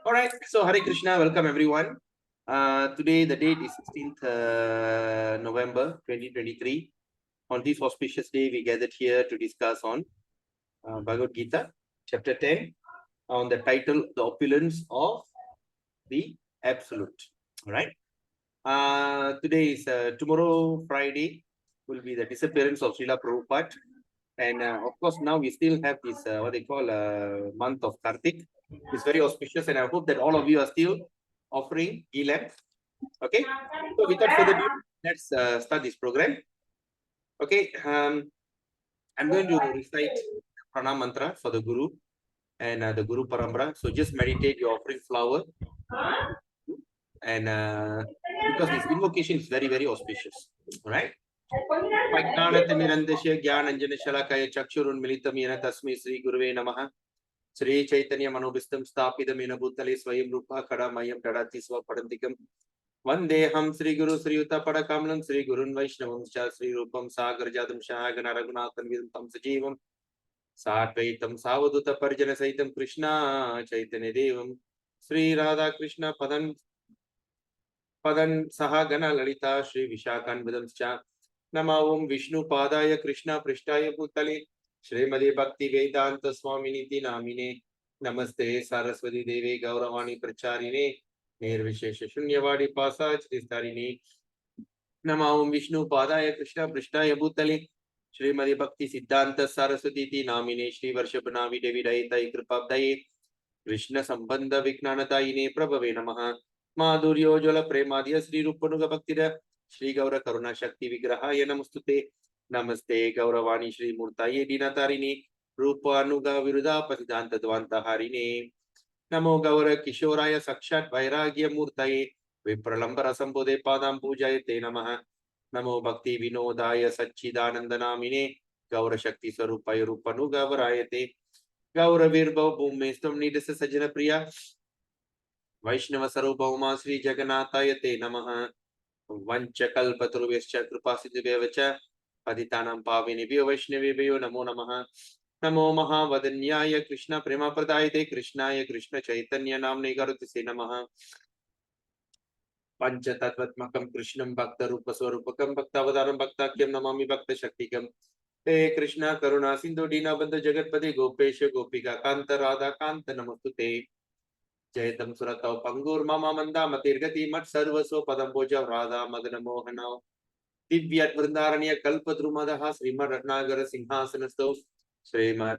All right, so Hare Krishna, welcome everyone. Today the date is 16th November 2023. On this auspicious day, we gathered here to discuss on Bhagavad Gita, chapter 10, on the title, The Opulence of the Absolute. All right. Today is tomorrow, Friday, will be the disappearance of Srila Prabhupada. And of course, now we still have this, what they call month of Kartik. It's very auspicious, and I hope that all of you are still offering ghee lamp. Okay, so without further ado, let's start this program. Okay, I'm going to recite Pranam mantra for the Guru and the Guru Parambara. So just meditate, you're offering flower, and because this invocation is very, very auspicious. All right. Vajnanatimirandasya Gyananjana Shalakaya Chakshurunmilitam Yena Tasmi Sri Guruve Namaha Sri Chaitanya Manobistam Stapidam Yena Bhutale Swayam Rupa Kadamayam Tadati Swapadantikam Vandeham Sri Guru Sri Yuta Padakamalam Sri Gurun Vaishnavam Cha Sri Rupam Sagar Jadam Shahagana Raghunathan Vidam Sajivam Satvaitam Savaduta Parjana Saitam Krishna Chaitanya Devam Sri Radha Krishna Padan Sahagana Lalita Sri Vishakan Vidam Cha Nama Om Vishnu Padaya Krishna Prishtaya Bhutale Shrimadi Bhakti Vedanta Swaminiti Namine Namaste Saraswati Devi Gauravani Pracharine Nirvishesha Shunyavadi Pasaj Distarine Nama Om Vishnu Padaya Krishna Prishtaya Bhutale Shrimadi Bhakti Siddhanta Saraswati Namine Shri Varshabhanavi Devi Daita Kripabdaye Krishna Sambandha Viknanatayine Prabhave Namaha Madhuryo Jala Premadya Sri Rupanuga Bhaktira Shri Gaura Karuna Shakti Vigrahaya Namastute Namaste Gauravani Shri Murtaye Dinatarini Rupanuga Viruda Pasidanta Dvanta Harine Namo Gaura Kishoraya Sakshat Vairagya Murtaye Vipralambara Sambode Padam Pujayate Namaha Namo Bhakti Vinodaya Sachidanandanamine Gaura Shakti Sarupaya Rupanuga Varayate Gauravirbhav Bhumestam Nidasa Sajana Priya Vaishnava Sarubhauma Sri Jagannatha Te Namaha Vanchakalpaturvyascha Krupasiddhivyacha Patitanam Pavinibhyo Vaishnavibhyo Namo Namaha Namo Mahavadanyaya Krishna Prema Pradayate Krishnaya Krishna Chaitanya Namne Garutise Namaha Panchatattvatmakam Krishnam Bhakta Rupa Swarupakam Bhaktavadaram Bhaktakyam Namami Bhakta Shaktikam He Krishna Karuna Sindhu Dina Bandha Jagatpati Gopesha Gopika Kanta Radha Kanta Namastute Jaitam Suratau Pangur Mama Manda Matirgati Mat Sarvaso Padamboja Radha Madana Mohana Divyat Vrindaranya Kalpadrumadaha Srimad Ratnagara Sinhasanasto Srimad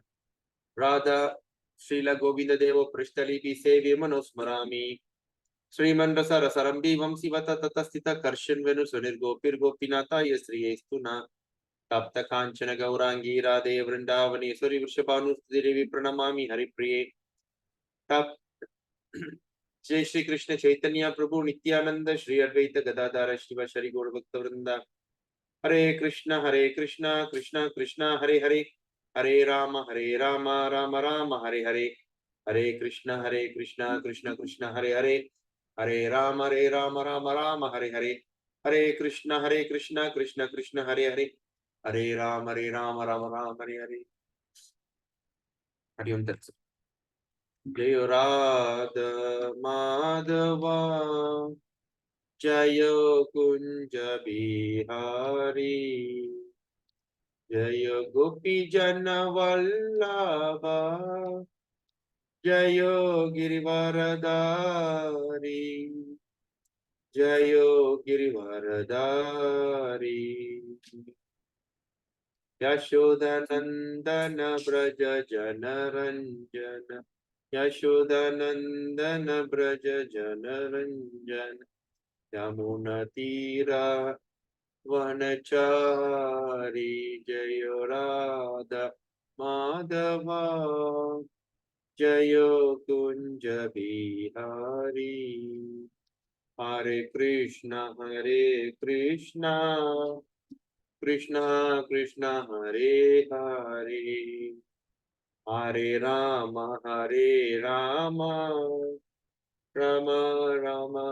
Radha Srila Govinda Devo Prishtalipi Sevi Manosmarami Sriman Rasa Rasarambi Vamsivata Tatastita Karshan Venu Sunir Gopir Gopinata Yasri Estuna Tapta Kanchana Gaurangi Radhe Vrindavani Suri Vrishabhanu Devi Pranamami Haripriye Tap Jai Shri Krishna Chaitanya Prabhu Nityananda Shri Advaita Gadadhara Shiva Shri Gaur Bhakta Vrinda Hare Krishna Krishna Krishna Hare Hare Hare Rama Rama Rama Hare Hare Hare Krishna Krishna Krishna Hare Hare Hare Rama Rama Rama Hare Hare Hare Krishna Krishna Krishna Hare Hare Hare Rama Rama Hare Hare Hari Om Tat Sat. Jai Radha Madhava Jai Kunja Bihari Jai Gopi Jana Vallabha Jai Girivaradari Jai Girivaradari Yashodanandana Braja Janaranjana Yashodanandana Braja Janaranjana Yamuna Tira Vanachari Jayo Radha Madhava Jayo Kunja Bihari Hare Krishna Krishna Krishna Hare Hare Hare Rama Rama Rama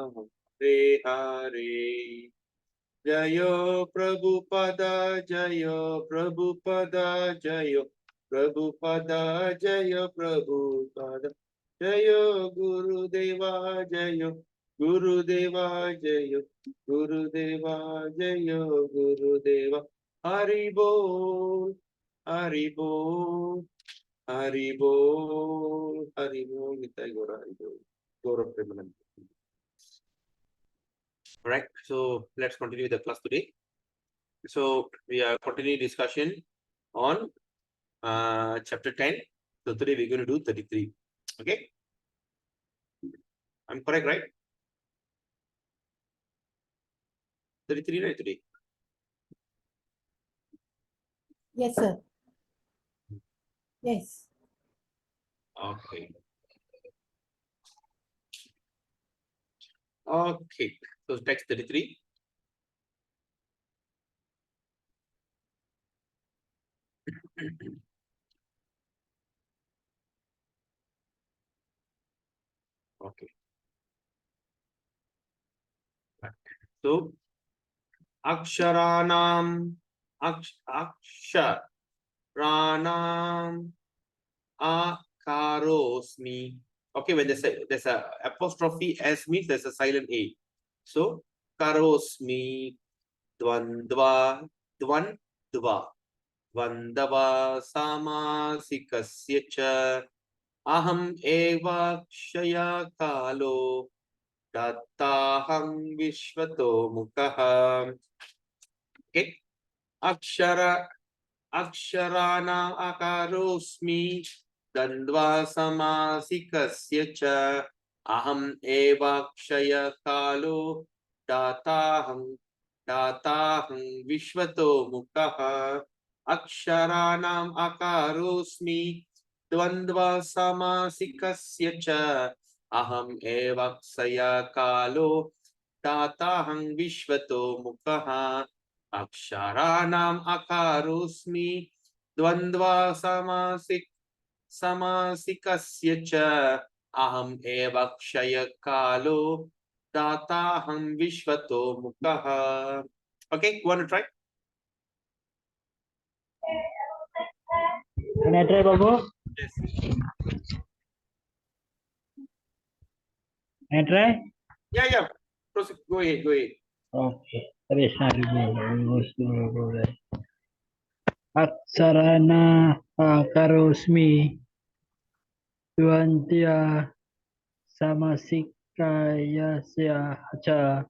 Hare Hare Jayo Prabhupada Jayo Prabhupada Jayo Prabhupada Jayo Prabhupada Jayo Gurudeva Jayo Gurudeva Jayo Gurudeva Jayo Gurudeva Hari Bol Hari Bol Hari Bol Hari Bol Nitai Gora Hari Bol Gaurav Premanand. All right, so let's continue the class today. So we are continuing discussion on chapter 10. So today we're going to do 33. Okay, I'm correct, right? 33 right today. Yes, sir. Yes. Okay. Okay. So text 33. Okay. So Aksharanam Aksharanam Akarosmi. Okay, when there's a apostrophe S means there's a silent A. So Karosmi Dvandva Dvandva Vandava Samasikasya cha Aham eva kshaya kalo Dattaham Vishvato Mukaha. Okay. Aksharana akarosmi Dandva samasikasya cha Aham eva kshaya kalo Dattaham Vishvato Mukaha. Aksharanam akarosmi Dvandva samasikasya cha Aham eva kshaya kalo Dataham Vishvato Mukaha. Aksharanam akarosmi Dvandva samasikasya cha Aham eva kshaya kalo Dataham Vishvato Mukaha. Okay, you want to try? Can I try, Prabhu? Yes. Can I try? Yeah. Proceed. Go ahead. Okay. Krishna Aksarana akarosmi Dvantya samasikayasya cha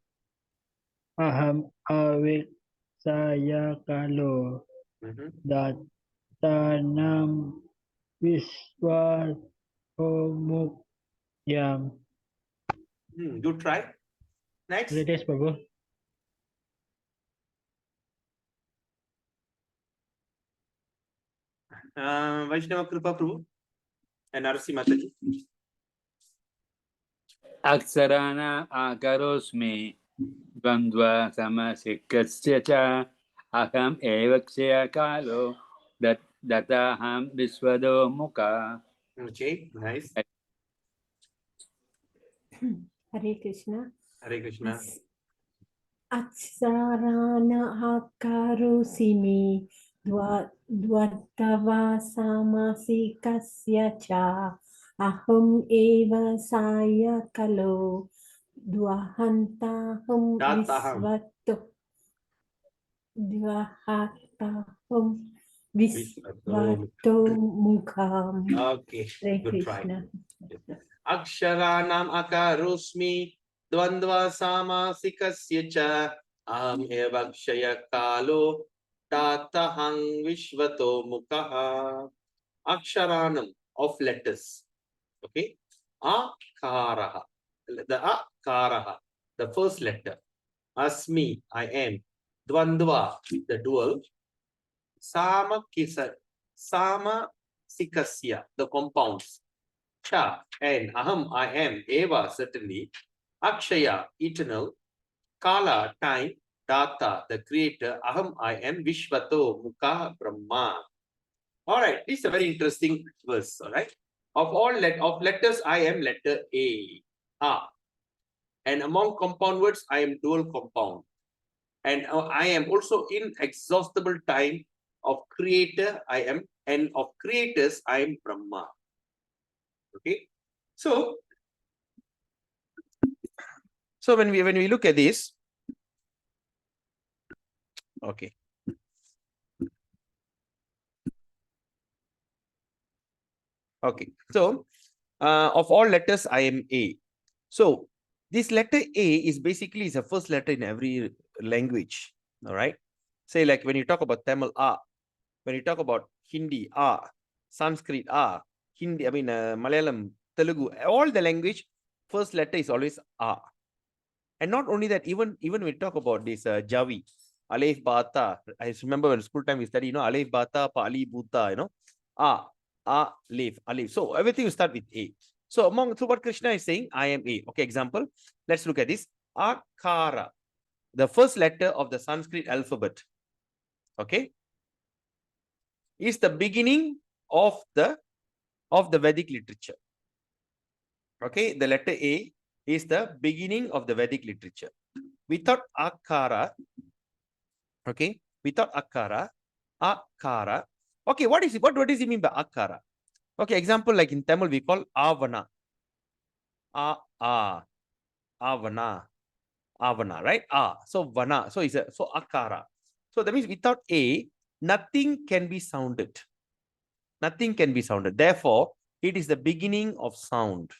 aham aviksaya kalo datanam viswahomukyam. You try. Next. Greatest, Prabhu. Vaishnava Kripa Prabhu and Arsi Mataji. Aksarana akarosmi Dvandva samasikasya cha Aham evaksya kalo Dataham Visvado Mukha. Okay, nice. Hare Krishna. Hare Krishna. Aksarana akarosimi dvatava samasikasya cha aham eva saya kalo dvahantaham visvato mukham. Okay, good try. Aksharanam akarosmi Dvandva samasikasya cha Aham eva kshaya kalo Tatahang Vishvato Mukaha. Aksharanam of letters. Okay. Akaraha. The akaraha. The first letter. Asmi, I am. Dvandva, the dual. Samasikasya, the compounds. Cha, and aham, I am. Eva, certainly. Akshaya, eternal. Kala, time. Data, the creator. Aham, I am. Vishvato, Mukha, Brahma. All right, this is a very interesting verse. All right. Of all letters, I am letter A. And among compound words, I am dual compound. And I am also inexhaustible time of creator, I am, and of creators, I am Brahma. Okay. So when we look at this, okay. Okay. So of all letters, I am A. So this letter A is basically is the first letter in every language. All right. Say like when you talk about Tamil, A. When you talk about Hindi, A. Sanskrit, A. Hindi, Malayalam, Telugu, all the language, first letter is always A. And not only that, even when we talk about this Javi, Alef Bata, I remember when school time we study, Alef Bata, Pali Buta, Alef. So everything will start with A. So what Krishna is saying, I am A. Okay, example. Let's look at this. Akara, the first letter of the Sanskrit alphabet, okay, is the beginning of the Vedic literature. Okay, the letter A is the beginning of the Vedic literature. Without Akara, okay, without Akara, okay, what is it? What does it mean by Akara? Okay, example like in Tamil we call Avana. Avana, right? So Vana. So so Akara. So that means without A, nothing can be sounded. Nothing can be sounded. Therefore, it is the beginning of sound.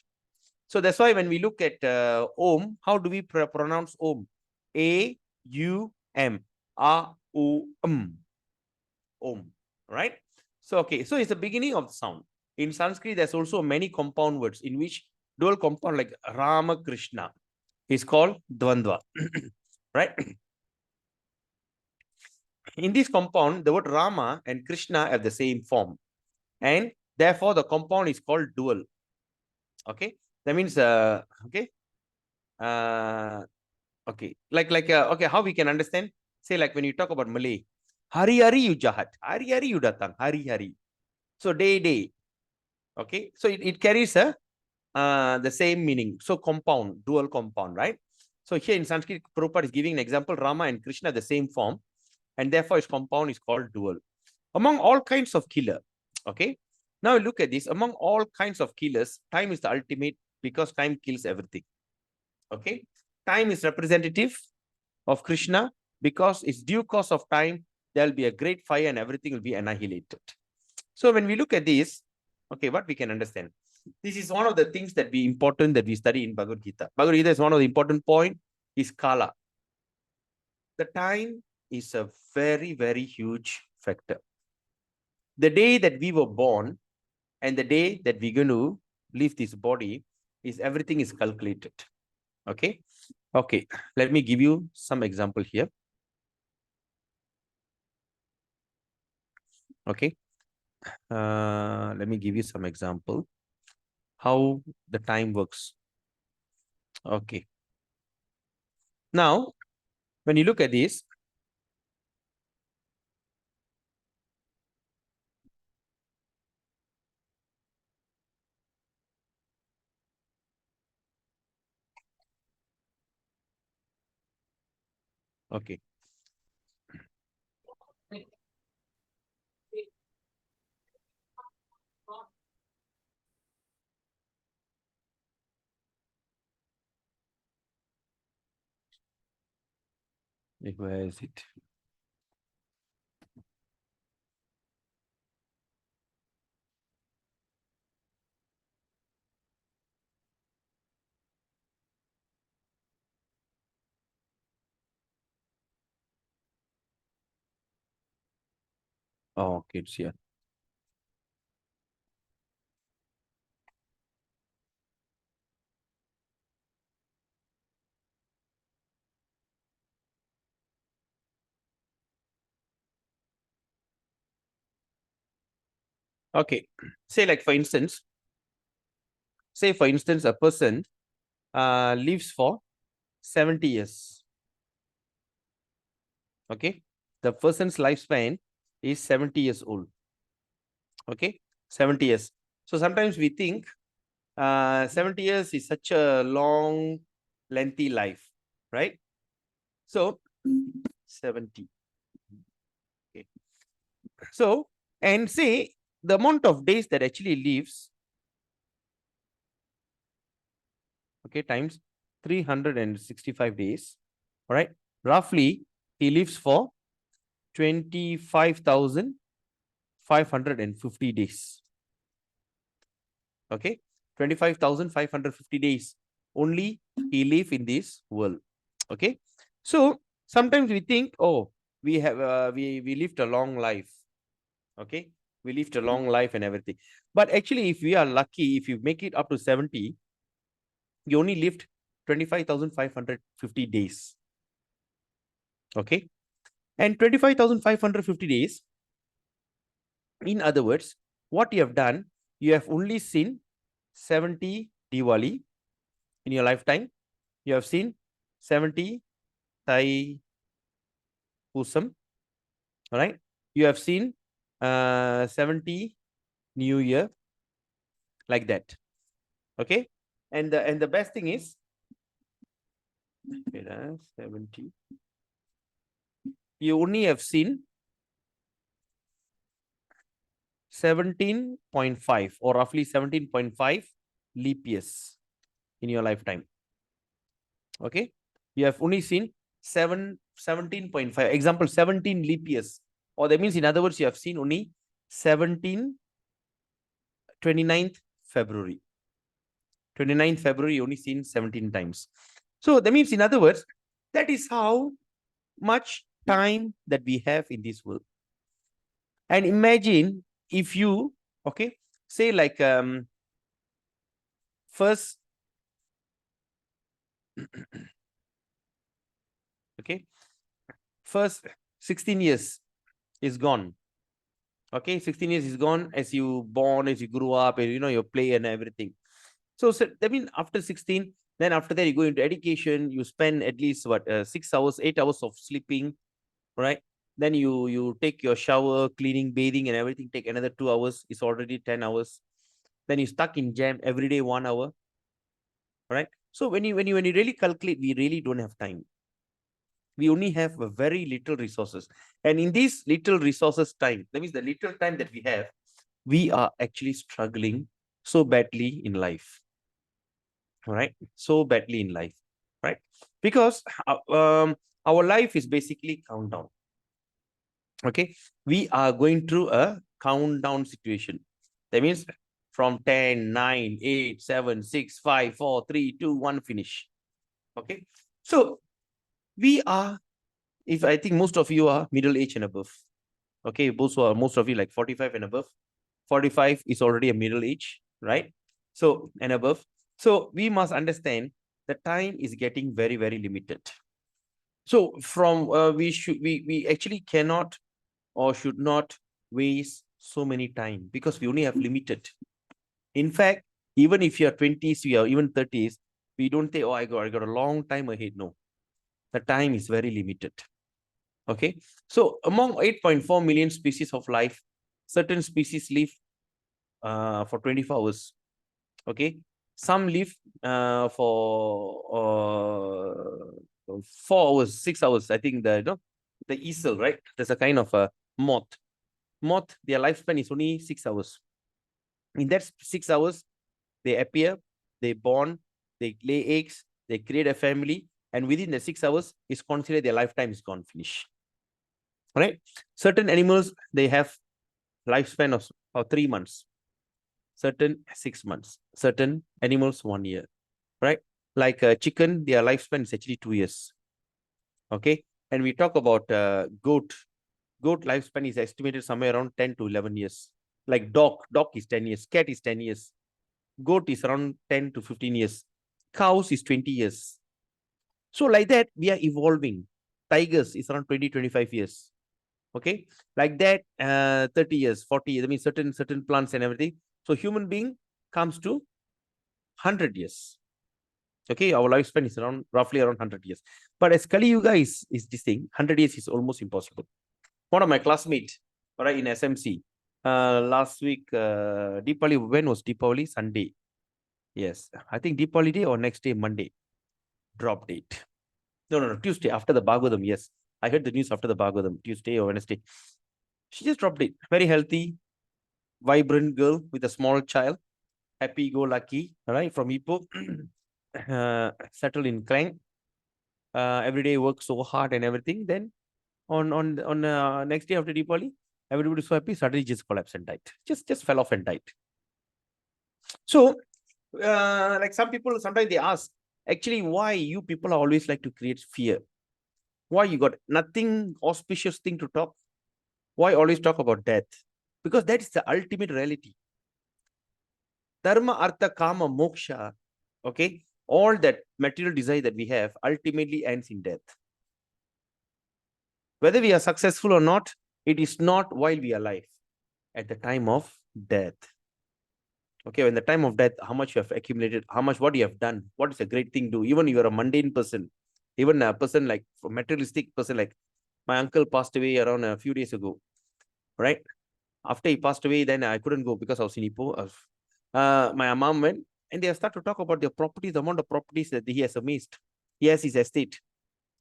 So that's why when we look at Om, how do we pronounce Om? A-U-M. A-U-M. Om. Right? So, okay. So it's the beginning of the sound. In Sanskrit, there's also many compound words in which dual compound like Rama Krishna is called Dvandva. Right? In this compound, the word Rama and Krishna have the same form. And therefore, the compound is called dual. Okay? That means, okay? Okay. Okay, how we can understand? Say, like when you talk about Malay, Hari Hari you jahat, Hari Hari you datang, Hari Hari. So, day. Okay? So, it carries the same meaning. So, compound, dual compound, right? So, here in Sanskrit, Prabhupada is giving an example, Rama and Krishna the same form. And therefore, its compound is called dual. Among all kinds of killer, okay? Now, look at this. Among all kinds of killers, time is the ultimate because time kills everything. Okay? Time is representative of Krishna because it's due course of time, there will be a great fire and everything will be annihilated. So when we look at this, okay, what we can understand? This is one of the things that we important that we study in Bhagavad Gita. Bhagavad Gita is one of the important point is Kala. The time is a very, very huge factor. The day that we were born and the day that we're going to leave this body is everything is calculated. Okay. Okay. Let me give you some example here. Okay. Let me give you some example how the time works. Okay. Now, when you look at this, okay. Where is it? Oh, okay, it's here. Okay. Say like for instance, a person lives for 70 years. Okay. The person's lifespan is 70 years old. Okay. 70 years. So sometimes we think 70 years is such a long, lengthy life, right? So 70. Okay. So, and say the amount of days that actually lives okay, times 365 days. All right. Roughly, he lives for 25,550 days. Okay. 25,550 days only he live in this world. Okay. So sometimes we think, oh, we have we lived a long life. Okay. We lived a long life and everything. But actually, if we are lucky, if you make it up to 70, you only lived 25,550 days. Okay. And 25,550 days, in other words, what you have done, you have only seen 70 Diwali in your lifetime. You have seen 70 Thai Pusam. All right. You have seen 70 New Year, like that. Okay. And the best thing is, 70. You only have seen 17.5 or roughly 17.5 leap years in your lifetime. Okay. You have only seen 17.5. Example, 17 leap years. Or that means, in other words, you have seen only 29th February. 29th February, you only seen 17 times. So that means, in other words, that is how much time that we have in this world. And imagine if you, okay, say like first, okay, first 16 years is gone. Okay, 16 years is gone as you born, as you grew up, and you play and everything. So that means after 16, then after that you go into education, you spend at least what 6 hours, 8 hours of sleeping, right? Then you take your shower, cleaning, bathing, and everything. Take another 2 hours. It's already 10 hours. Then you stuck in jam every day 1 hour, right? So when you really calculate, we really don't have time. We only have a very little resources, and in these little resources time, that means the little time that we have, we are actually struggling so badly in life, right? So badly in life, right? Because our life is basically countdown. Okay, we are going through a countdown situation. That means from 10, 9, 8, 7, 6, 5, 4, 3, 2, 1, finish. Okay, so we are, if I think most of you are middle age and above. Okay, most of you like 45 and above. 45 is already a middle age, right? So and above. So we must understand the time is getting very, very limited. So from we actually cannot or should not waste so many time, because we only have limited. In fact, even if you are 20s, we are even 30s, we don't say, oh, I got a long time ahead. No, the time is very limited. Okay, so among 8.4 million species of life, certain species live for 24 hours. Okay, some live for 4 hours, 6 hours. I think the easel, right? There's a kind of a moth. Their lifespan is only 6 hours. In that 6 hours, they appear, they born, they lay eggs, they create a family, and within the 6 hours, it's considered their lifetime is gone, finish. Right? Certain animals, they have lifespan of 3 months. Certain 6 months. Certain animals 1 year. Right? Like a chicken, their lifespan is actually 2 years. Okay? And we talk about goat. Goat lifespan is estimated somewhere around 10 to 11 years. Like dog is 10 years. Cat is 10 years. Goat is around 10 to 15 years. Cows is 20 years. So like that, we are evolving. Tigers is around 20, 25 years. Okay. Like that, 30 years, 40 years. I mean, certain plants and everything. So human being comes to 100 years. Okay. Our lifespan is roughly around 100 years. But as Kali Yuga is this thing, 100 years is almost impossible. One of my classmates, right, in SMC, last week, Deepavali, when was Deepavali? Sunday. Yes, I think Deepavali day or next day, Monday. Drop date. No, Tuesday after the Bhagavatam. Yes, I heard the news after the Bhagavatam, Tuesday or Wednesday. She just dropped it. Very healthy, vibrant girl with a small child, happy-go-lucky, all right, from Ipoh. settle in clank, every day work so hard and everything, then on next day after Diwali, everybody so happy, suddenly just collapsed and died. Just fell off and died. So, like some people, sometimes they ask, actually, why you people are always like to create fear? Why you got nothing auspicious thing to talk? Why always talk about death? Because that is the ultimate reality. Dharma, artha, kama, moksha, okay? All that material desire that we have ultimately ends in death. Whether we are successful or not, it is not while we are alive, at the time of death. Okay, when the time of death, how much you have accumulated, what you have done, what is a great thing to do. Even you are a mundane person, even a person like a materialistic person, like my uncle passed away around a few days ago, right? After he passed away, then I couldn't go because I was in Ipoh. My mom went and they start to talk about their properties, the amount of properties that he has amassed. He has his estate.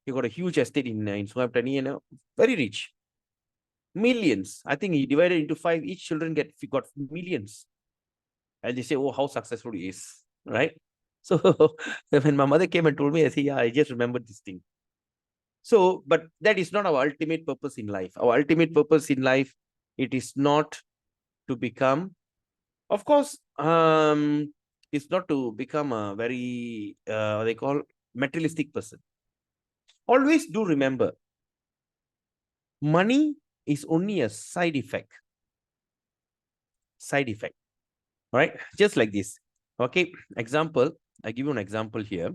He got a huge estate in Suhabtani and very rich. Millions. I think he divided into 5. Each children got millions. And they say, oh, how successful he is, right? So when my mother came and told me, I say, yeah, I just remembered this thing. So, but that is not our ultimate purpose in life. Our ultimate purpose in life, it is not to become, of course, it's not to become a very, what they call materialistic person. Always do remember, money is only a side effect. Side effect. All right, just like this. Okay, example, I give you an example here.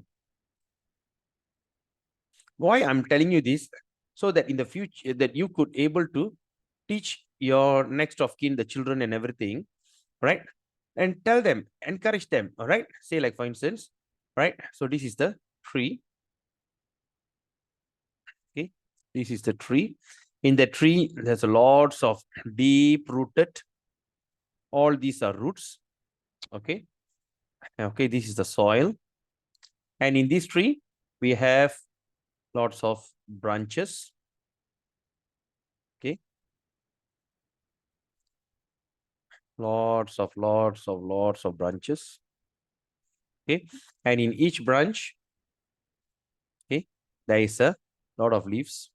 Why I'm telling you this, so that in the future that you could able to teach your next of kin, the children and everything, right? And tell them, encourage them, all right? Say like, for instance, right? So this is the tree. Okay, this is the tree. In the tree, there's lots of deep rooted. All these are roots. Okay. Okay, this is the soil. And in this tree, we have lots of branches. Okay. Lots of branches. Okay. And in each branch, okay, there is a lot of leaves.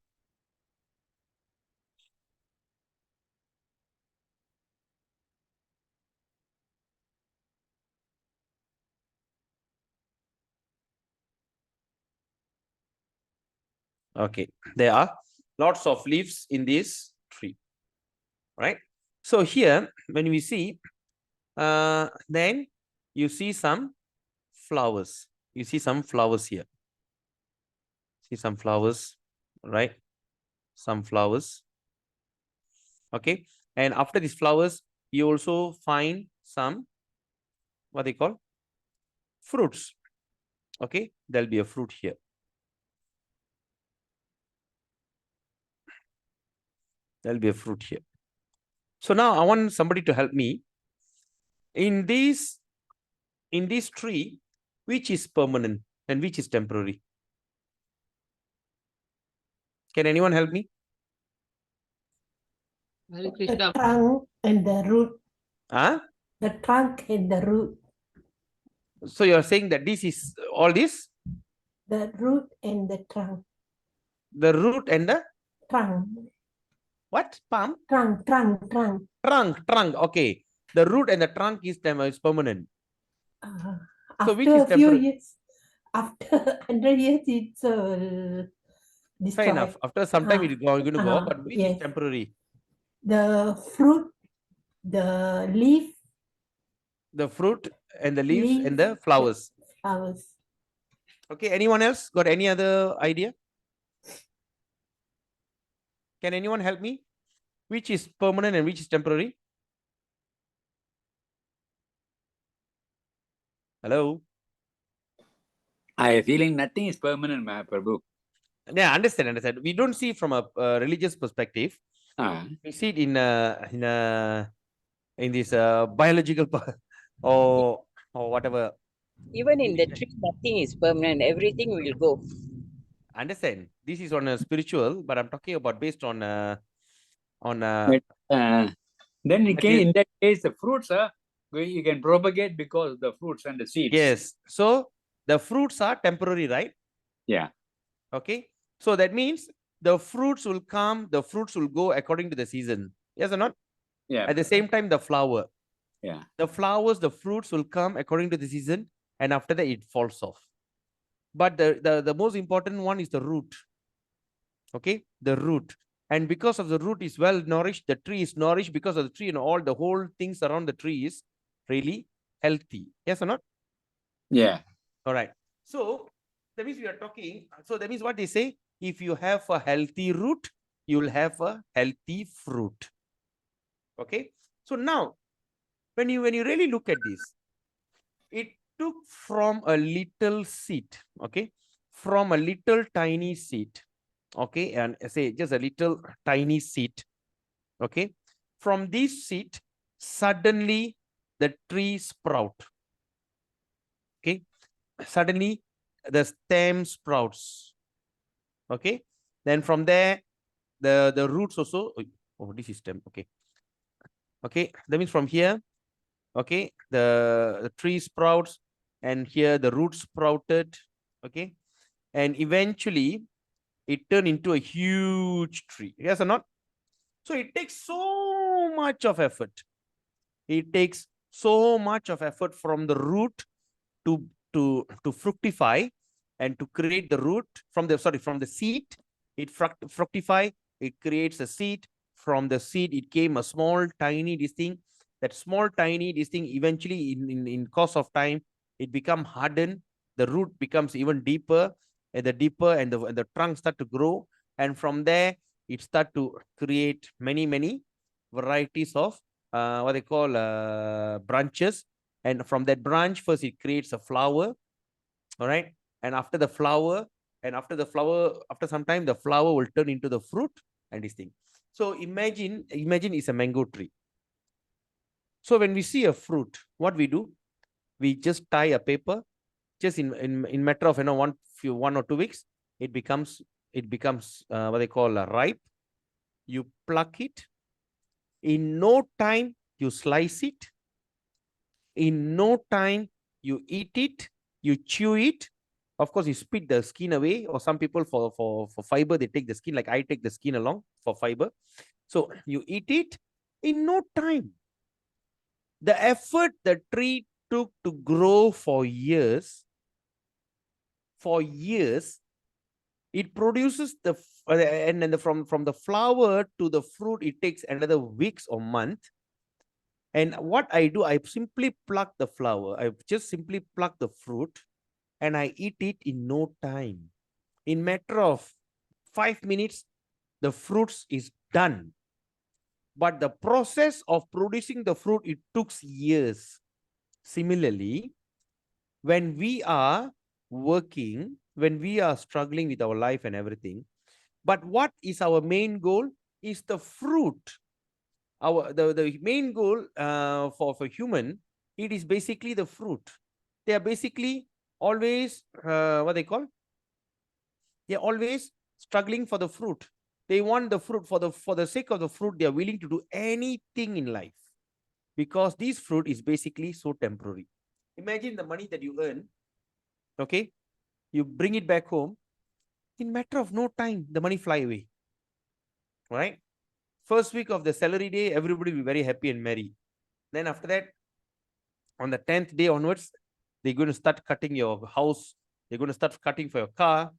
Okay, there are lots of leaves in this tree, right? So here, when we see, then you see some flowers. You see some flowers here. See some flowers, right? Some flowers. Okay, and after these flowers, you also find some, what they call, fruits. Okay, there'll be a fruit here. There'll be a fruit here. So now I want somebody to help me. In this tree, which is permanent and which is temporary? Can anyone help me? The trunk and the root. Huh? The trunk and the root. So you're saying that this is all this? The root and the trunk. The root and the Trunk. what? Palm? Trunk. Trunk. Okay. The root and the trunk is permanent. So which After is a few temporary? years, after 100 years, it's Fair destroyed. enough. After some time, it's going to go. But which Yes. is temporary? The fruit, the leaf. The fruit and the leaves and the flowers. Flowers. Okay. Anyone else got any other idea? Can anyone help me? Which is permanent and which is temporary? Hello? I have feeling nothing is permanent, Prabhu. Yeah, understand. We don't see from a religious perspective. We see it in this biological or whatever. Even in the tree, nothing is permanent. Everything will go. Understand? This is on a spiritual, but I'm talking about based on But, then in that case, the fruits are you can propagate because of the fruits and the seeds. yes. So The fruits are temporary, right? Yeah. Okay. So that means the fruits will come, the fruits will go according to the season. Yes or not? Yeah. At the same time, the flower. Yeah. The flowers, the fruits will come according to the season, and after that it falls off. But the most important one is the root. Okay, the root. And because of the root is well nourished, the tree is nourished because of the tree, and all the whole things around the tree is really healthy. Yes or not? Yeah. All right. So that means we are talking. So that means what they say, if you have a healthy root, you will have a healthy fruit. Okay. So now, when you really look at this, it took from a little seed. Okay, from a little tiny seed. Okay, and say just a little tiny seed. Okay, from this seed, suddenly the tree sprout. Okay, suddenly the stem sprouts. Okay, then from there the roots also. Oh, this is stem. Okay, okay, that means from here, okay, the tree sprouts, and here the roots sprouted. Okay, and eventually it turned into a huge tree. Yes or not? So it takes so much of effort. It takes so much of effort from the root to fructify and to create the root from the seed. It fructify, it creates a seed. From the seed it came a small tiny this thing. That small tiny this thing eventually in course of time it become hardened. The root becomes even deeper, and the trunk start to grow, and from there it start to create many varieties of what they call branches. And from that branch, first it creates a flower. All right, and after the flower, after some time the flower will turn into the fruit and this thing. So imagine it's a mango tree. So when we see a fruit, what we do, we just tie a paper. Just in matter of 1 or 2 weeks, it becomes what they call a ripe. You pluck it. In no time you slice it. In no time you eat it, you chew it. Of course, you spit the skin away, or some people for fiber, they take the skin, like I take the skin along for fiber. So you eat it in no time. The effort the tree took to grow for years, it produces and then from the flower to the fruit, it takes another weeks or month. And what I do, I simply pluck the flower. I just simply pluck the fruit, and I eat it in no time. In matter of 5 minutes, the fruits is done. But the process of producing the fruit, it took years. Similarly, when we are working, when we are struggling with our life and everything, but what is our main goal is the fruit. The main goal for human, it is basically the fruit. They are basically always what they call, they're always struggling for the fruit. They want the fruit. For the sake of the fruit, they are willing to do anything in life, because this fruit is basically so temporary. Imagine the money that you earn. Okay, you bring it back home, in matter of no time the money fly away. Right? First week of the salary day, everybody will be very happy and merry. Then after that, on the 10th day onwards, they're going to start cutting your house. They're going to start cutting for your car.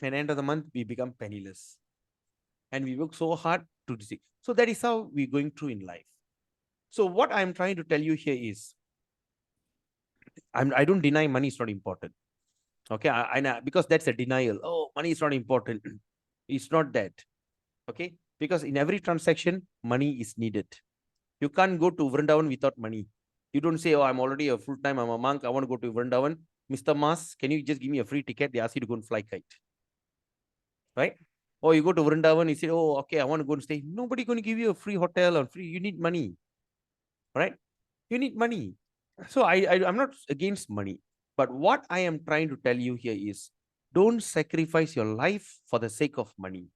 And end of the month, we become penniless. And we work so hard to see. So that is how we're going through in life. So what I'm trying to tell you here is, I don't deny money is not important. Okay, because that's a denial. Oh, money is not important. It's not that. Okay, because in every transaction, money is needed. You can't go to Vrindavan without money. You don't say, oh, I'm already a full-time, I'm a monk, I want to go to Vrindavan. Mr. Mas, can you just give me a free ticket? They ask you to go and fly kite. Right? Or you go to Vrindavan, you say, oh, okay, I want to go and stay. Nobody going to give you a free hotel or free. You need money. Right? You need money. So I'm not against money. But what I am trying to tell you here is, don't sacrifice your life for the sake of money.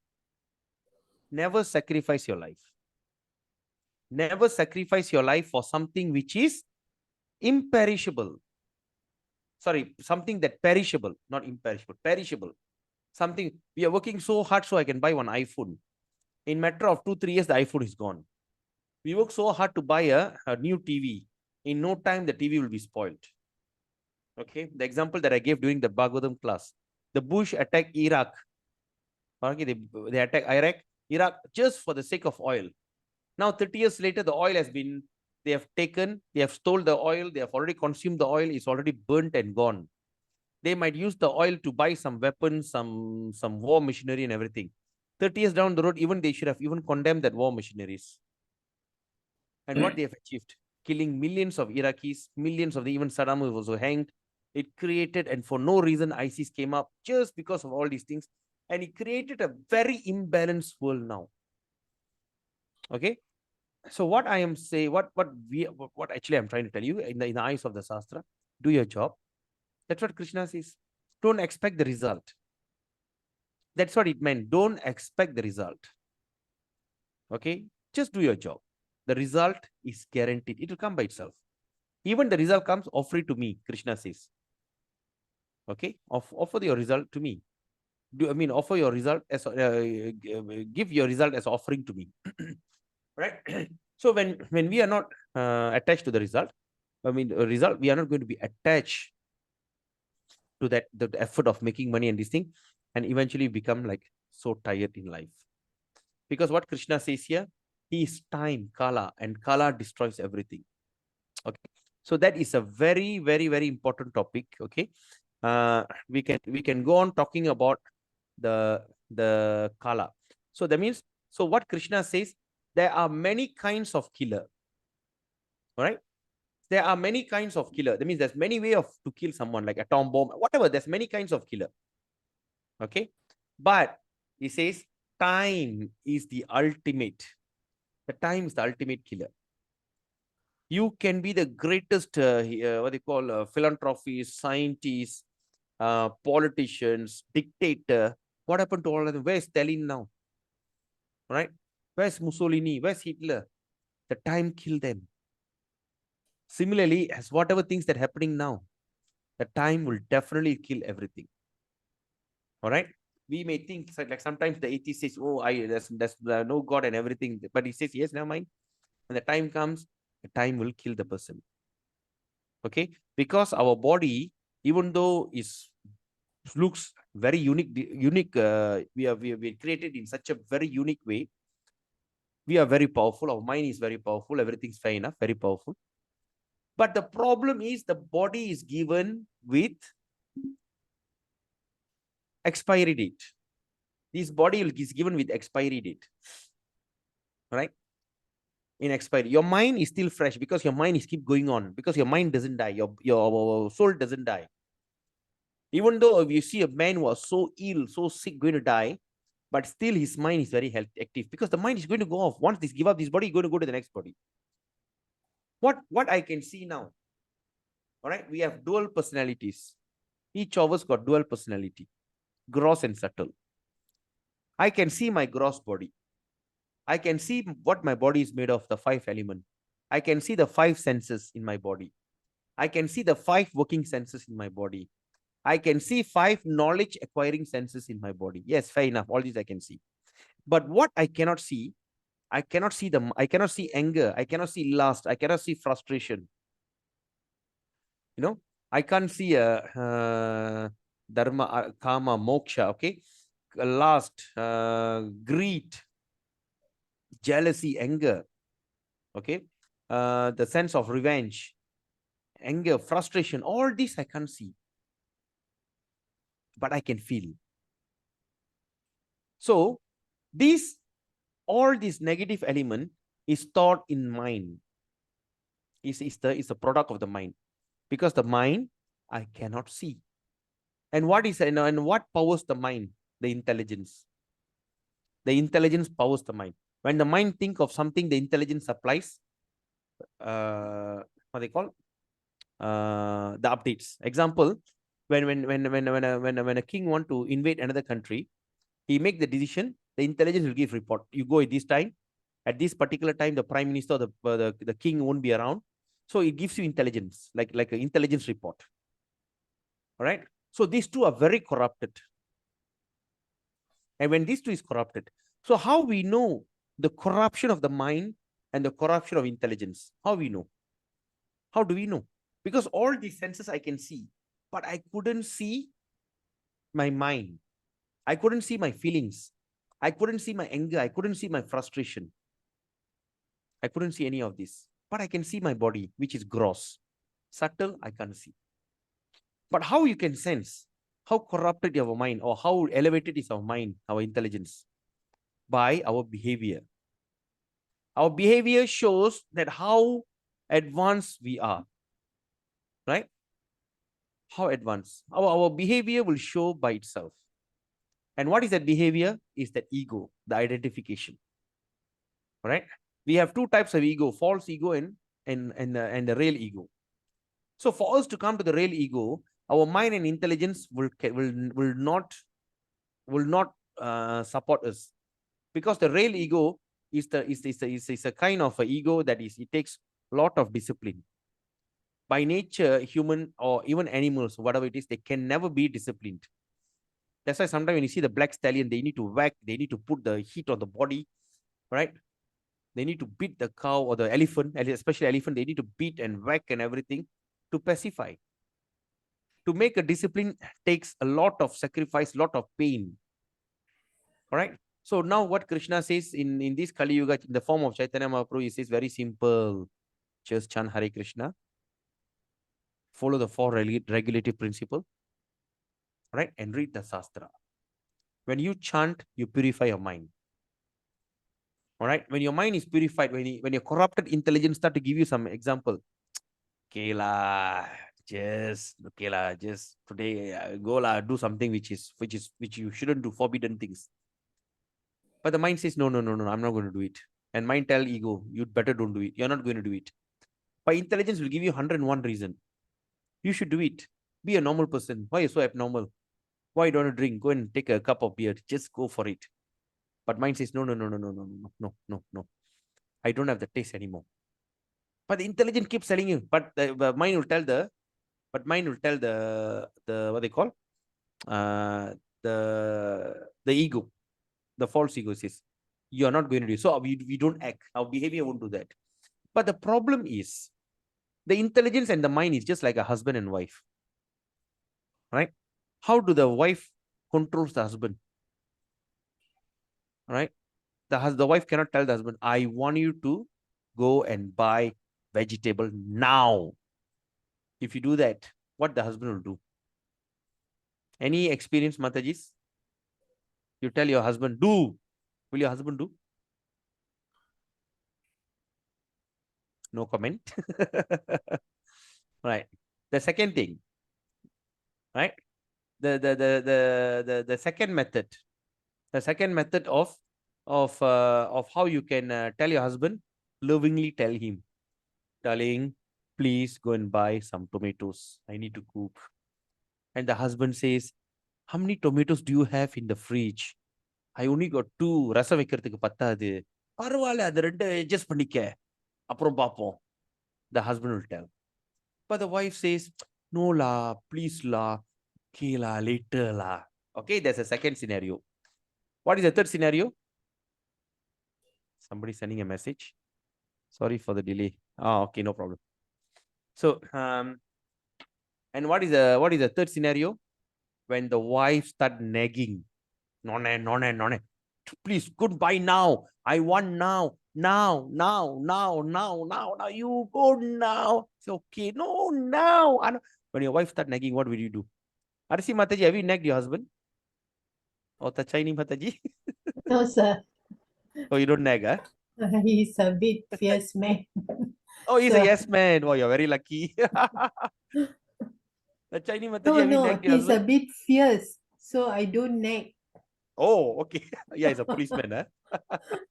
Never sacrifice your life. Never sacrifice your life for something which is imperishable. sorry, something that perishable, not imperishable, perishable. Something, we are working so hard so I can buy one iPhone. In matter of 2-3 years, the iPhone is gone. We work so hard to buy a new TV. In no time, the TV will be spoiled. Okay, the example that I gave during the Bhagavatam class, the Bush attacked Iraq. Okay, they attacked Iraq just for the sake of oil. Now, 30 years later, the oil has been, they have stole the oil, they have already consumed the oil, it's already burnt and gone. They might use the oil to buy some weapons, some war machinery and everything. 30 years down the road, even they should have even condemned that war machineries. And what they have achieved, killing millions of Iraqis, millions of even Saddam was also hanged. It created, and for no reason, ISIS came up just because of all these things. And it created a very imbalanced world now. Okay. So what I am saying, what actually I'm trying to tell you in the eyes of the Shastra, do your job. That's what Krishna says. Don't expect the result. That's what it meant. Don't expect the result. Okay. Just do your job. The result is guaranteed. It will come by itself. Even the result comes, offer it to me, Krishna says. Okay. Offer your result to me. Offer your result as give your result as offering to me. Right. So when we are not attached to the result, we are not going to be attached to that, the effort of making money and this thing, and eventually become like so tired in life. Because what Krishna says here, he is time, Kala, and Kala destroys everything. Okay. So that is a very, very, very important topic. Okay. We can go on talking about the Kala. So that means, so what Krishna says, there are many kinds of killer. All right. There are many kinds of killer. That means there's many ways to kill someone, like atom bomb, whatever. There's many kinds of killer. Okay. But he says time is the ultimate. The time is the ultimate killer. You can be the greatest, what they call philanthropists, scientists, politicians, dictator. What happened to all of them? Where's Stalin now? Right? Where's Mussolini? Where's Hitler? The time killed them. Similarly, as whatever things that are happening now, the time will definitely kill everything. All right. We may think like sometimes the atheist says, "Oh, there's no God and everything," but he says, "Yes, never mind. When the time comes, the time will kill the person." Okay, because our body, even though looks very unique, we are created in such a very unique way. We are very powerful. Our mind is very powerful. Everything's fair enough, very powerful. But the problem is the body is given with expiry date. This body is given with expiry date. Right? In expiry. Your mind is still fresh because your mind is keep going on, because your mind doesn't die. Your soul doesn't die. Even though if you see a man who was so ill, so sick, going to die, but still his mind is very active, because the mind is going to go off. Once this give up this body, going to go to the next body. What I can see now, all right, we have dual personalities. Each of us got dual personality, gross and subtle. I can see my gross body. I can see what my body is made of, the 5 elements. I can see the 5 senses in my body. I can see the 5 working senses in my body. I can see 5 knowledge acquiring senses in my body. Yes, fair enough. All these I can see. But what I cannot see anger. I cannot see lust. I cannot see frustration. I can't see dharma, karma, moksha. Okay. Lust, greed, jealousy, anger. Okay. The sense of revenge, anger, frustration, all this I can't see. But I can feel. So all this negative element is thought in mind. Is a product of the mind. Because the mind I cannot see. And what powers the mind? The intelligence. The intelligence powers the mind. When the mind think of something, the intelligence supplies what they call the updates. Example, when a king want to invade another country, he make the decision, the intelligence will give report. You go at this time, at this particular time, the prime minister or the king won't be around. So it gives you intelligence, like an intelligence report. All right. So these two are very corrupted. And when these two is corrupted, so how we know the corruption of the mind and the corruption of intelligence? How we know? How do we know? Because all these senses I can see, but I couldn't see my mind. I couldn't see my feelings. I couldn't see my anger. I couldn't see my frustration. I couldn't see any of this. But I can see my body, which is gross. Subtle, I can't see. But how you can sense how corrupted our mind or how elevated is our mind, our intelligence? By our behavior. Our behavior shows that how advanced we are. Right? How advanced. Our behavior will show by itself. And what is that behavior? Is that ego, the identification. All right? We have two types of ego, false ego and the real ego. So for us to come to the real ego, our mind and intelligence will not support us, because the real ego is a kind of a ego that it takes a lot of discipline. By nature, human or even animals, whatever it is, they can never be disciplined. That's why sometimes when you see the black stallion, they need to whack, they need to put the heat on the body, right? They need to beat the cow or the elephant, especially elephant, they need to beat and whack and everything to pacify. To make a discipline takes a lot of sacrifice, lot of pain. All right. So now what Krishna says in this Kali Yuga, in the form of Chaitanya Mahaprabhu, he says very simple. Just chant Hare Krishna. Follow the four regulative principle. Right? And read the Shastra. When you chant, you purify your mind. All right. When your mind is purified, when your corrupted intelligence start to give you some example. Okay lah, just today go lah, do something which you shouldn't do, forbidden things. But the mind says, no, I'm not going to do it. And mind tell ego, you'd better don't do it. You're not going to do it. But intelligence will give you 101 reason. You should do it. Be a normal person. Why are you so abnormal? Why you don't want to drink? Go and take a cup of beer. Just go for it. But mind says, no. I don't have the taste anymore. But the intelligence keeps telling you. But the mind will tell the what they call the ego, the false ego says, you are not going to do it. So we don't act. Our behavior won't do that. But the problem is, the intelligence and the mind is just like a husband and wife. Right? How do the wife controls the husband? Right? The wife cannot tell the husband, I want you to go and buy vegetable now. If you do that, what the husband will do? Any experience, Matajis? You tell your husband, do. Will your husband do? No comment. Right. The second thing, right? The second method, of how you can tell your husband, lovingly tell him, darling, please go and buy some tomatoes. I need to cook. And the husband says, how many tomatoes do you have in the fridge? I only got 2. ரசம் வைக்கிறதுக்கு பத்தாது. பரவாயில்ல, அது ரெண்டு adjust பண்ணிக்க. அப்புறம் பாப்போம். The husband will tell. But the wife says, no la, please la, okay la, later la. Okay, there's a second scenario. What is the third scenario? Somebody sending a message. Sorry for the delay. Okay, no problem. So, and what is the third scenario? When the wife start nagging, no, please, goodbye now. I want now. You go now. It's okay. No, now. When your wife start nagging, what will you do? Arsi Mataji, have you nagged your husband? Or Tachaini Mataji? No, sir. Oh, you don't nag, huh? He's a bit fierce man. Oh, he's a So- yes man. Oh, you're very lucky. Tachaini Mataji, have you No, nagged your he's a husband? bit fierce. So I don't nag. Oh, okay. Yeah, he's a policeman, huh?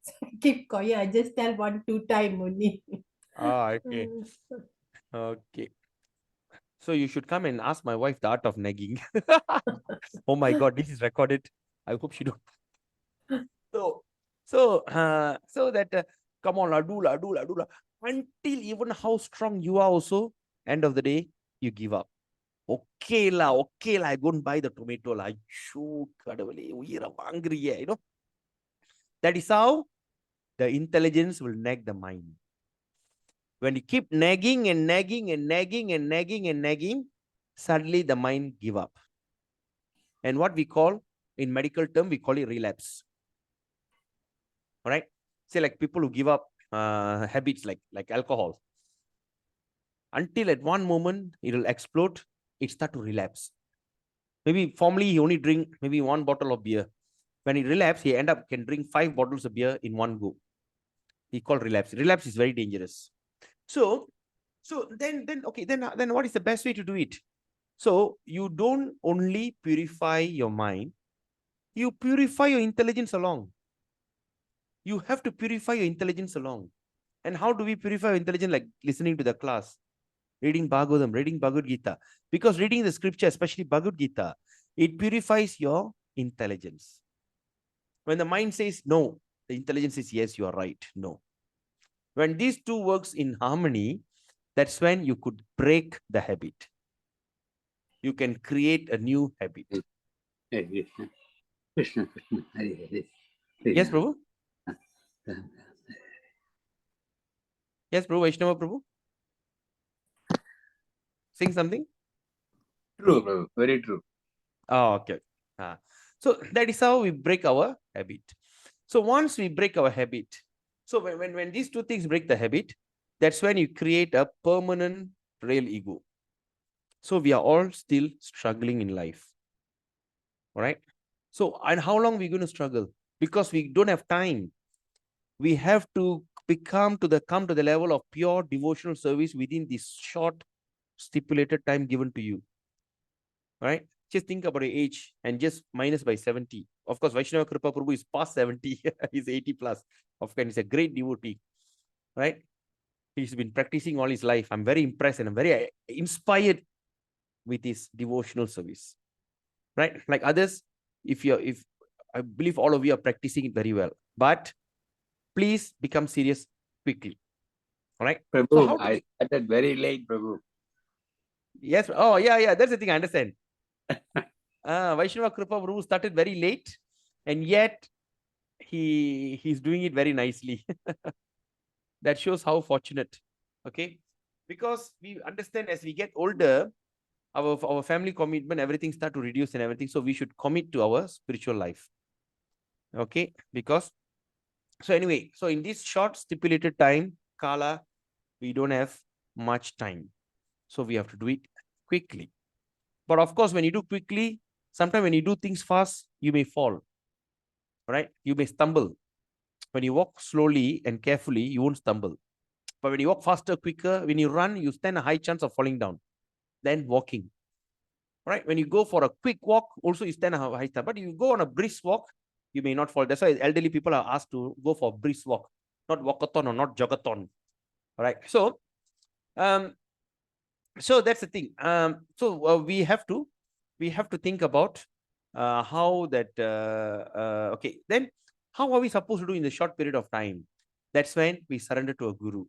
So I keep quiet. I just tell 1-2 times only. Okay. Okay. So you should come and ask my wife the art of nagging. Oh my God, this is recorded. I hope she don't. So that come on, do la. Until even how strong you are also, end of the day, you give up. Okay la, I go and buy the tomato la. Shoot, kadavale, uyira vaangriye, you know. That is how the intelligence will nag the mind. When you keep nagging and nagging and nagging and nagging and nagging, suddenly the mind give up. And what we call, in medical term, we call it relapse. All right. Say like people who give up habits like alcohol. Until at one moment it will explode, it start to relapse. Maybe formerly he only drink maybe 1 bottle of beer. When he relapse, he end up can drink 5 bottles of beer in one go. He called relapse. Relapse is very dangerous. So then what is the best way to do it? So you don't only purify your mind, you purify your intelligence along. You have to purify your intelligence along. And how do we purify our intelligence? Like listening to the class, reading Bhagavatam, reading Bhagavad Gita. Because reading the scripture, especially Bhagavad Gita, it purifies your intelligence. When the mind says no, the intelligence says yes, you are right. No. When these two works in harmony, that's when you could break the habit. You can create a new habit. Hare Krishna. Krishna, Krishna. Hare Hare. Yes, Prabhu? Yes, Prabhu, Vaishnava Prabhu? Sing something? True, Prabhu. Very true. Oh, okay. So that is how we break our habit. So once we break our habit, so when these two things break the habit, that's when you create a permanent real ego. So we are all still struggling in life. All right. So, and how long are we going to struggle? Because we don't have time. We have to come to the level of pure devotional service within this short stipulated time given to you. All right. Just think about your age and just minus by 70. Of course, Vaishnava Kripa Prabhu is past 70. He's 80 plus. Of course, he's a great devotee. Right. He's been practicing all his life. I'm very impressed and I'm very inspired with his devotional service. Right. Like others, if I believe all of you are practicing it very well, but please become serious quickly. All right. Prabhu, So how I started very late, Prabhu. Yes. Oh, yeah. That's the thing. I understand. Vaishnava Kripa Prabhu started very late, and yet he's doing it very nicely. That shows how fortunate. Okay. Because we understand as we get older, our family commitment, everything start to reduce and everything. So we should commit to our spiritual life. Okay. Because so anyway, so in this short stipulated time, Kala, we don't have much time. So we have to do it quickly. But of course, when you do quickly, sometimes when you do things fast, you may fall. Right? You may stumble. When you walk slowly and carefully, you won't stumble. But when you walk faster, quicker, when you run, you stand a high chance of falling down. Then walking. Right? When you go for a quick walk, also you stand a high chance. But if you go on a brisk walk, you may not fall. That's why elderly people are asked to go for a brisk walk, not walkathon or not jogathon. All right. So that's the thing. We have to think about how that okay, then how are we supposed to do in the short period of time? That's when we surrender to a guru.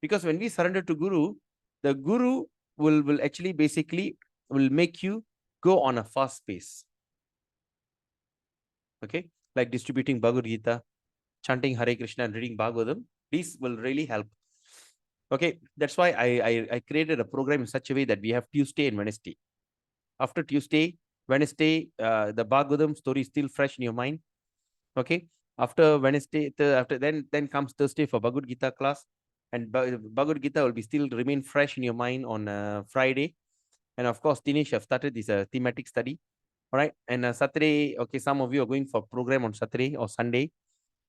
Because when we surrender to guru, the guru will actually basically will make you go on a fast pace. Okay, like distributing Bhagavad Gita, chanting Hare Krishna and reading Bhagavatam. These will really help. Okay, that's why I created a program in such a way that we have Tuesday and Wednesday. After Tuesday, Wednesday, the Bhagavatam story is still fresh in your mind. Okay, after Wednesday, then comes Thursday for Bhagavad Gita class, and Bhagavad Gita will be still remain fresh in your mind on Friday. And of course, Dinesh have started this thematic study. All right, and Saturday, okay, some of you are going for program on Saturday or Sunday.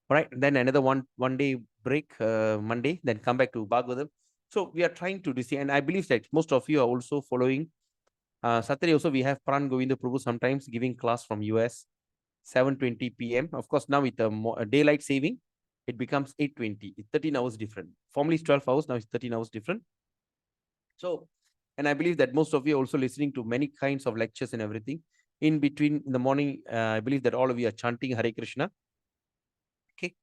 All right, then another one day break, Monday, then come back to Bhagavatam. So we are trying to see, and I believe that most of you are also following. Saturday also we have Pran Govinda Prabhu sometimes giving class from US, 7:20 p.m. Of course, now with the daylight saving, it becomes 8:20. It's 13 hours different. Formerly it's 12 hours, now it's 13 hours different. So, and I believe that most of you are also listening to many kinds of lectures and everything. In between, in the morning, I believe that all of you are chanting Hare Krishna. Okay.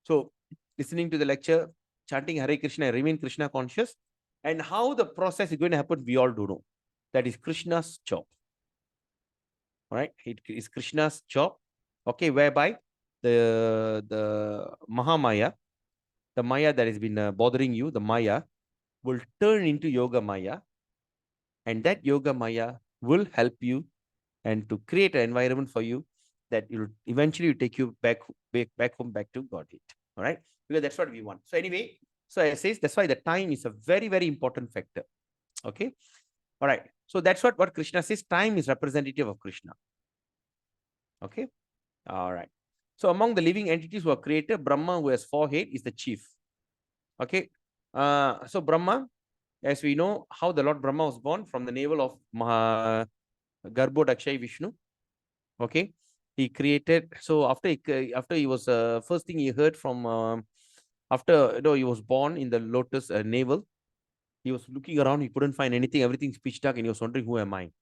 So, listening to the lecture, chanting Hare Krishna, remain Krishna conscious. And how the process is going to happen, we all don't know. That is Krishna's job. All right, it is Krishna's job. Okay, whereby the Mahamaya, the Maya that has been bothering you, the Maya, will turn into Yoga Maya, and that Yoga Maya will help you and to create an environment for you that will eventually take you back home, back to Godhead. All right, because that's what we want. So anyway, so I says that's why the time is a very, very important factor. Okay, all right. So that's what Krishna says. Time is representative of Krishna. Okay, all right. So among the living entities who are created, Brahma, who has 4 heads, is the chief. Okay, so Brahma, as we know, how the Lord Brahma was born from the navel of Garbhodakshay Vishnu. Okay, he created. So after he was first thing he heard from after he was born in the lotus navel, he was looking around. He couldn't find anything. Everything's pitch dark, and he was wondering, "Who am I?"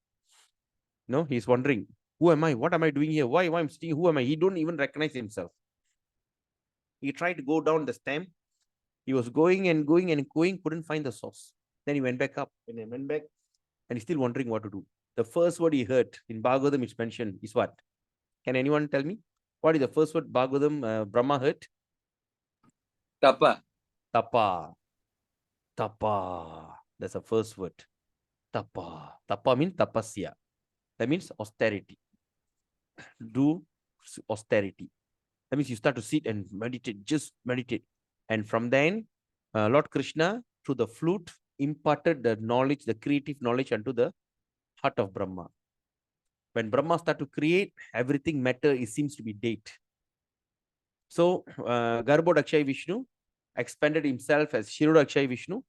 No, he's wondering, "Who am I? What am I doing here? Why I'm sitting? Who am I?" He don't even recognize himself. He tried to go down the stem. He was going and going and going, couldn't find the source. Then he went back up and he went back, and he's still wondering what to do. The first word he heard in Bhagavatam is mentioned is what? Can anyone tell me? What is the first word Bhagavatam Brahma heard? Tapa. Tapa. Tapa. That's the first word. Tapa. Tapa means tapasya. That means austerity. Do austerity. That means you start to sit and meditate, just meditate. And from then, Lord Krishna, through the flute, imparted the knowledge, the creative knowledge unto the heart of Brahma. When Brahma started to create, everything matter, it seems to be dead. So, Garbhodakshay Vishnu expanded himself as Shirodakshay Vishnu,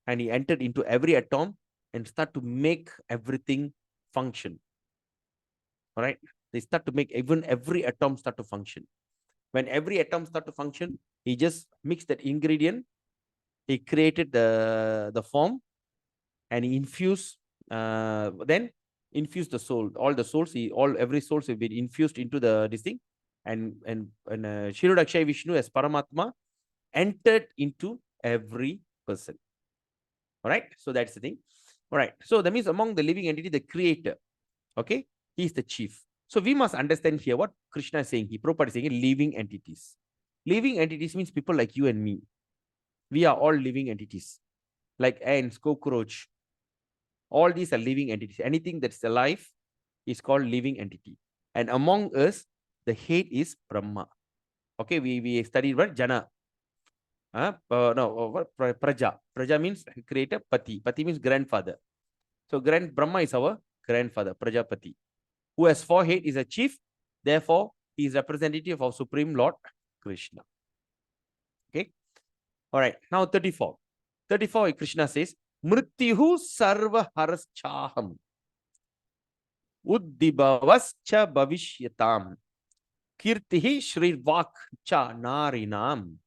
and he entered into every atom and start to make everything function. All right, they start to make even every atom start to function. When every atom start to function, he just mixed that ingredient. He created the form, and he infused. Then infused the soul. All the souls, every souls have been infused into this thing, and Shirodakshay Vishnu as Paramatma entered into every person. All right, so that's the thing. All right, so that means among the living entity, the creator, okay, he is the chief. So we must understand here what Krishna is saying. Prabhupada is saying living entities. Living entities means people like you and me. We are all living entities, like ants, cockroach. All these are living entities. Anything that's alive is called living entity. And among us, the head is Brahma. Okay, we studied what? Jana. Praja. Praja means creator. Pati. Pati means grandfather. So Brahma is our grandfather, Prajapati. Who has 4 heads is a chief. Therefore, he is representative of Supreme Lord Krishna. Okay. All right. Now 34. 34, Krishna says, Mrityuhu sarva haraschaham. Uddibavascha bhavishyatam. Kirtihi shrirvak cha narinam.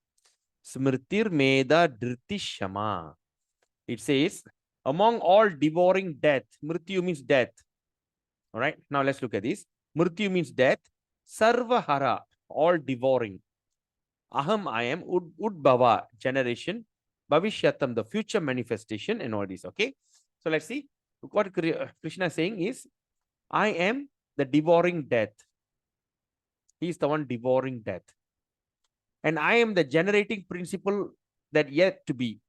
Smritir meda driti shama. It says, among all devouring death, Mrityu means death. All right, now let's look at this. Mrityu means death. Sarvahara, all devouring. Aham, I am. Udbhava, generation. Bhavishyatam, the future manifestation, and all this. Okay, so let's see. What Krishna is saying is, I am the devouring death. He is the one devouring death. And I am the generating principle that yet to be.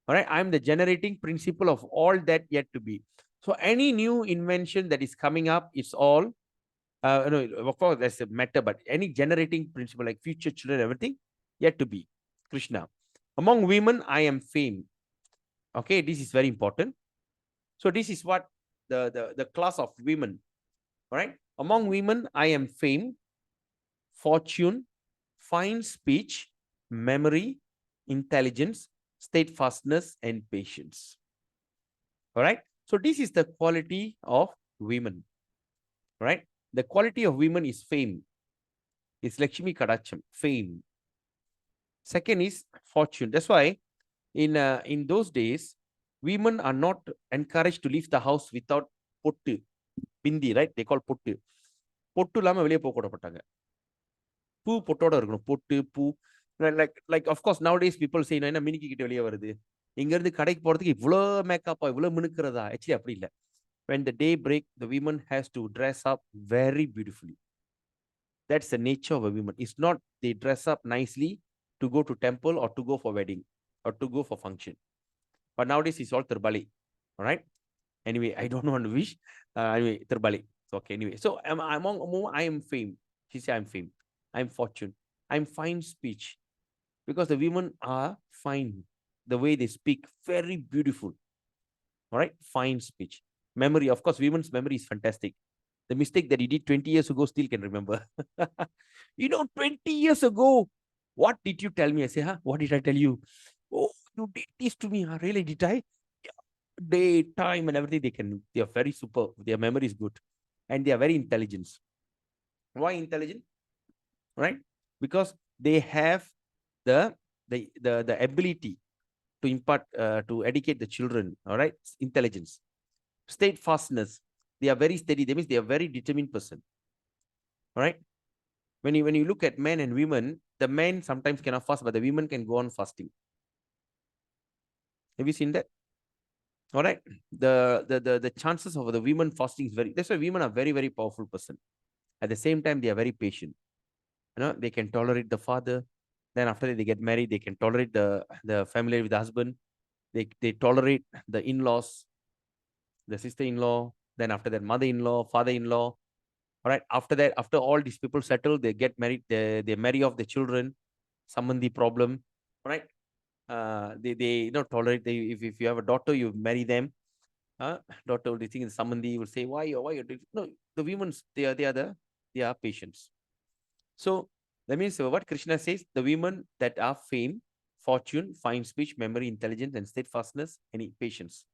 All right, I am the generating principle of all that yet to be. So any new invention that is coming up, it's all, no, of course, that's a matter, but any generating principle like future children, everything, yet to be. Krishna. Among women, I am fame. Okay, this is very important. So this is what the class of women. All right. Among women, I am fame, fortune, fine speech, memory, intelligence, steadfastness, and patience. All right. So this is the quality of women. All right. The quality of women is fame. It's Lakshmi Kadacham, fame. Second is fortune. That's why in those days, women are not encouraged to leave the house without pottu, bindi, right? They call pottu. Pottu lama veliya pokodapataanga. Poo pottoda irukணும். Pottu, poo. Like of course nowadays people say, "Na miniki kitte veliya varudhu." இங்கிருந்து கடைக்கு போறதுக்கு இவ்வளோ மேக்கப்பா, இவ்வளோ மினுக்கிறதா? Actually அப்படி இல்லை. When the day break, the woman has to dress up very beautifully. That's the nature of a woman. It's not they dress up nicely to go to temple or to go for wedding or to go for function. But nowadays it's all Tirbali. All right. Anyway, I don't want to wish. Anyway, Tirbali. So, okay. Anyway, so I am fame. She said, I'm fame. I'm fortune. I'm fine speech. Because the women are fine. The way they speak, very beautiful. All right. Fine speech. Memory. Of course, women's memory is fantastic. The mistake that he did 20 years ago still can remember. 20 years ago, what did you tell me? I say, huh? What did I tell you? Oh, you did this to me. Huh? Really, did I? Yeah. Day, time, and everything. They are very super. Their memory is good. And they are very intelligent. Why intelligent? Right? Because they have the ability to impart, to educate the children. All right? Intelligence. Steadfastness. They are very steady. That means they are very determined person. All right? When you look at men and women, the men sometimes cannot fast, but the women can go on fasting. Have you seen that? All right. The chances of the women fasting is very. That's why women are very, very powerful person. At the same time, they are very patient. They can tolerate the father. Then after they get married, they can tolerate the family with the husband. They tolerate the in-laws, the sister-in-law. Then after that, mother-in-law, father-in-law. All right. After that, after all these people settle, they get married. They marry off the children. Sambandhi problem. All right. They tolerate. If you have a daughter, you marry them. Daughter, they think Sambandhi will say, why you no, the women, they are patients. So that means what Krishna says, the women that are fame, fortune, fine speech, memory, intelligence, and steadfastness, and patience.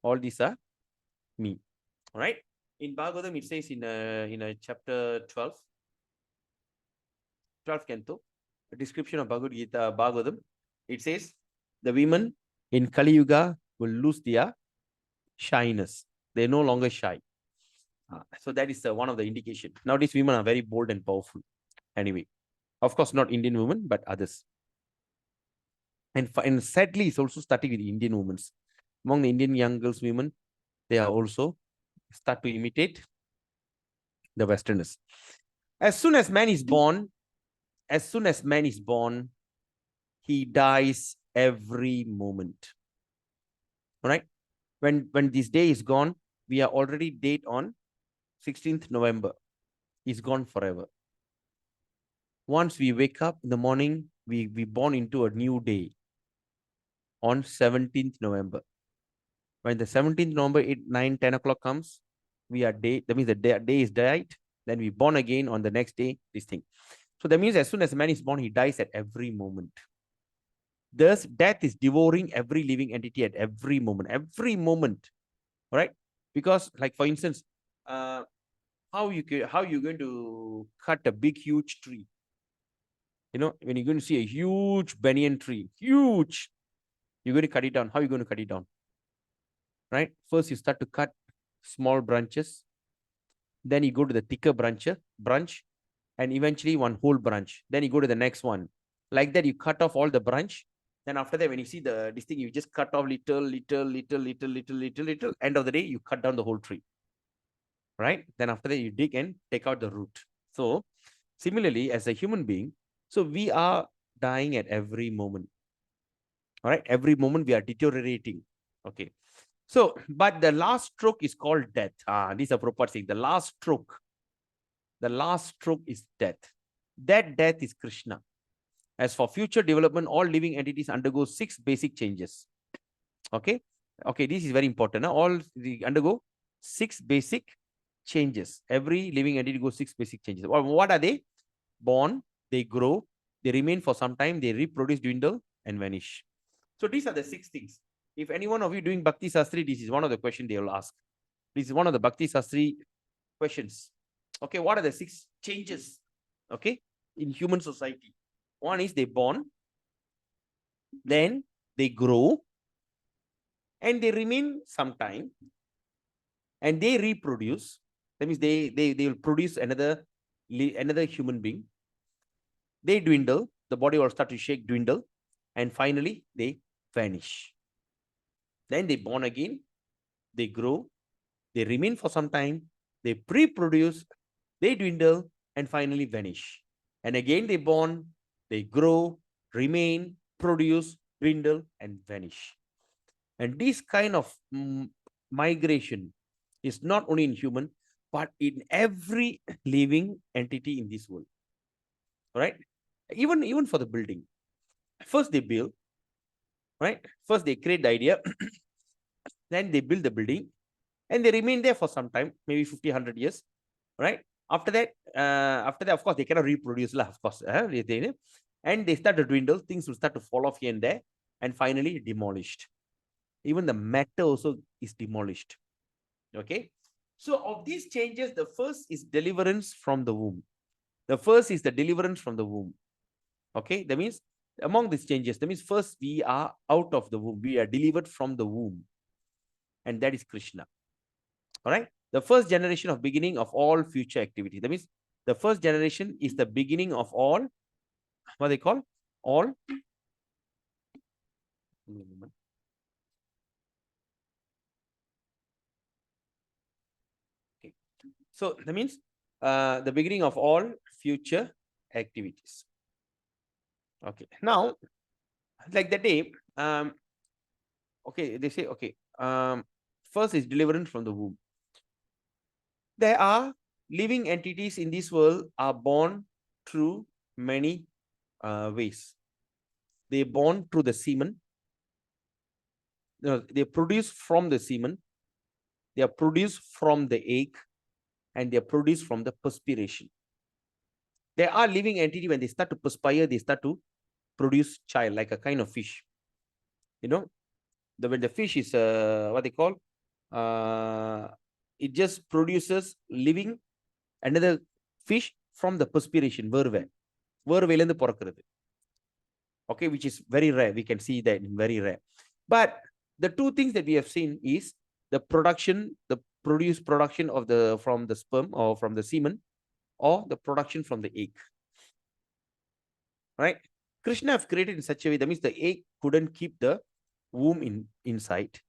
All these are me. All right. In Bhagavatam, it says in chapter 12th canto, a description of Bhagavad Gita, Bhagavatam, it says the women in Kali Yuga will lose their shyness. They're no longer shy. So that is one of the indication. Nowadays, women are very bold and powerful. Anyway, of course, not Indian women, but others. And sadly, it's also starting with Indian women. Among the Indian young girls, women, they are also start to imitate the Westerners. As soon as man is born, he dies every moment. All right. When this day is gone, we are already date on 16th November. It's gone forever. Once we wake up in the morning, we born into a new day on 17th November. When the 17th November, 8, 9, 10 o'clock comes, we are day. That means the day is died. Then we born again on the next day, this thing. So that means as soon as man is born, he dies at every moment. Thus, death is devouring every living entity at every moment. Every moment. All right? Because, like for instance, how you going to cut a big, huge tree? When you're going to see a huge banyan tree, huge, you're going to cut it down. How are you going to cut it down? Right? First, you start to cut small branches. Then you go to the thicker branch, and eventually one whole branch. Then you go to the next one. Like that, you cut off all the branch. Then after that, when you see this thing, you just cut off little. End of the day, you cut down the whole tree. Right? Then after that, you dig and take out the root. So similarly, as a human being, so we are dying at every moment. All right? Every moment we are deteriorating. Okay. So, but the last stroke is called death. These are Prabhupada saying the last stroke. The last stroke is death. That death is Krishna. As for future development, all living entities undergo 6 basic changes. Okay. Okay, this is very important. All they undergo 6 basic changes. Every living entity goes 6 basic changes. What are they? Born, they grow, they remain for some time, they reproduce, dwindle, and vanish. So these are the 6 things. If any one of you doing Bhakti Sastri, this is one of the questions they will ask. This is one of the Bhakti Sastri questions. Okay, what are the 6 changes? Okay, in human society. One is they born, then they grow, and they remain some time, and they reproduce. That means they will produce another human being. They dwindle, the body will start to shake, dwindle, and finally they vanish. Then they born again, they grow, they remain for some time, they pre-produce, they dwindle, and finally vanish. And again they born, they grow, remain, produce, dwindle, and vanish. And this kind of migration is not only in human, but in every living entity in this world. Right? Even for the building. First they build, right? First they create the idea, then they build the building, and they remain there for some time, maybe 50, 100 years, right? After that, of course, they cannot reproduce, of course. And they start to dwindle, things will start to fall off here and there, and finally demolished. Even the matter also is demolished. Okay? So of these changes, the first is deliverance from the womb. The first is the deliverance from the womb. Okay? That means among these changes, that means first we are out of the womb. We are delivered from the womb. And that is Krishna. All right? The first generation of beginning of all future activity. That means the first generation is the beginning of all, what they call? All. Okay. So that means the beginning of all future activities. Okay. Now, like the day, okay, they say, okay, first is deliverance from the womb. There are living entities in this world are born through many ways. They born through the semen. No, they produce from the semen. They are produced from the egg, and they are produced from the perspiration. There are living entity when they start to perspire, they start to produce child, like a kind of fish. You know, when the fish is what they call, it just produces living another fish from the perspiration. Okay, which is very rare. We can see that very rare. But the two things that we have seen is the production, the production of the from the sperm or from the semen, or the production from the egg. Right? Krishna have created in such a way that means the egg couldn't keep the womb inside.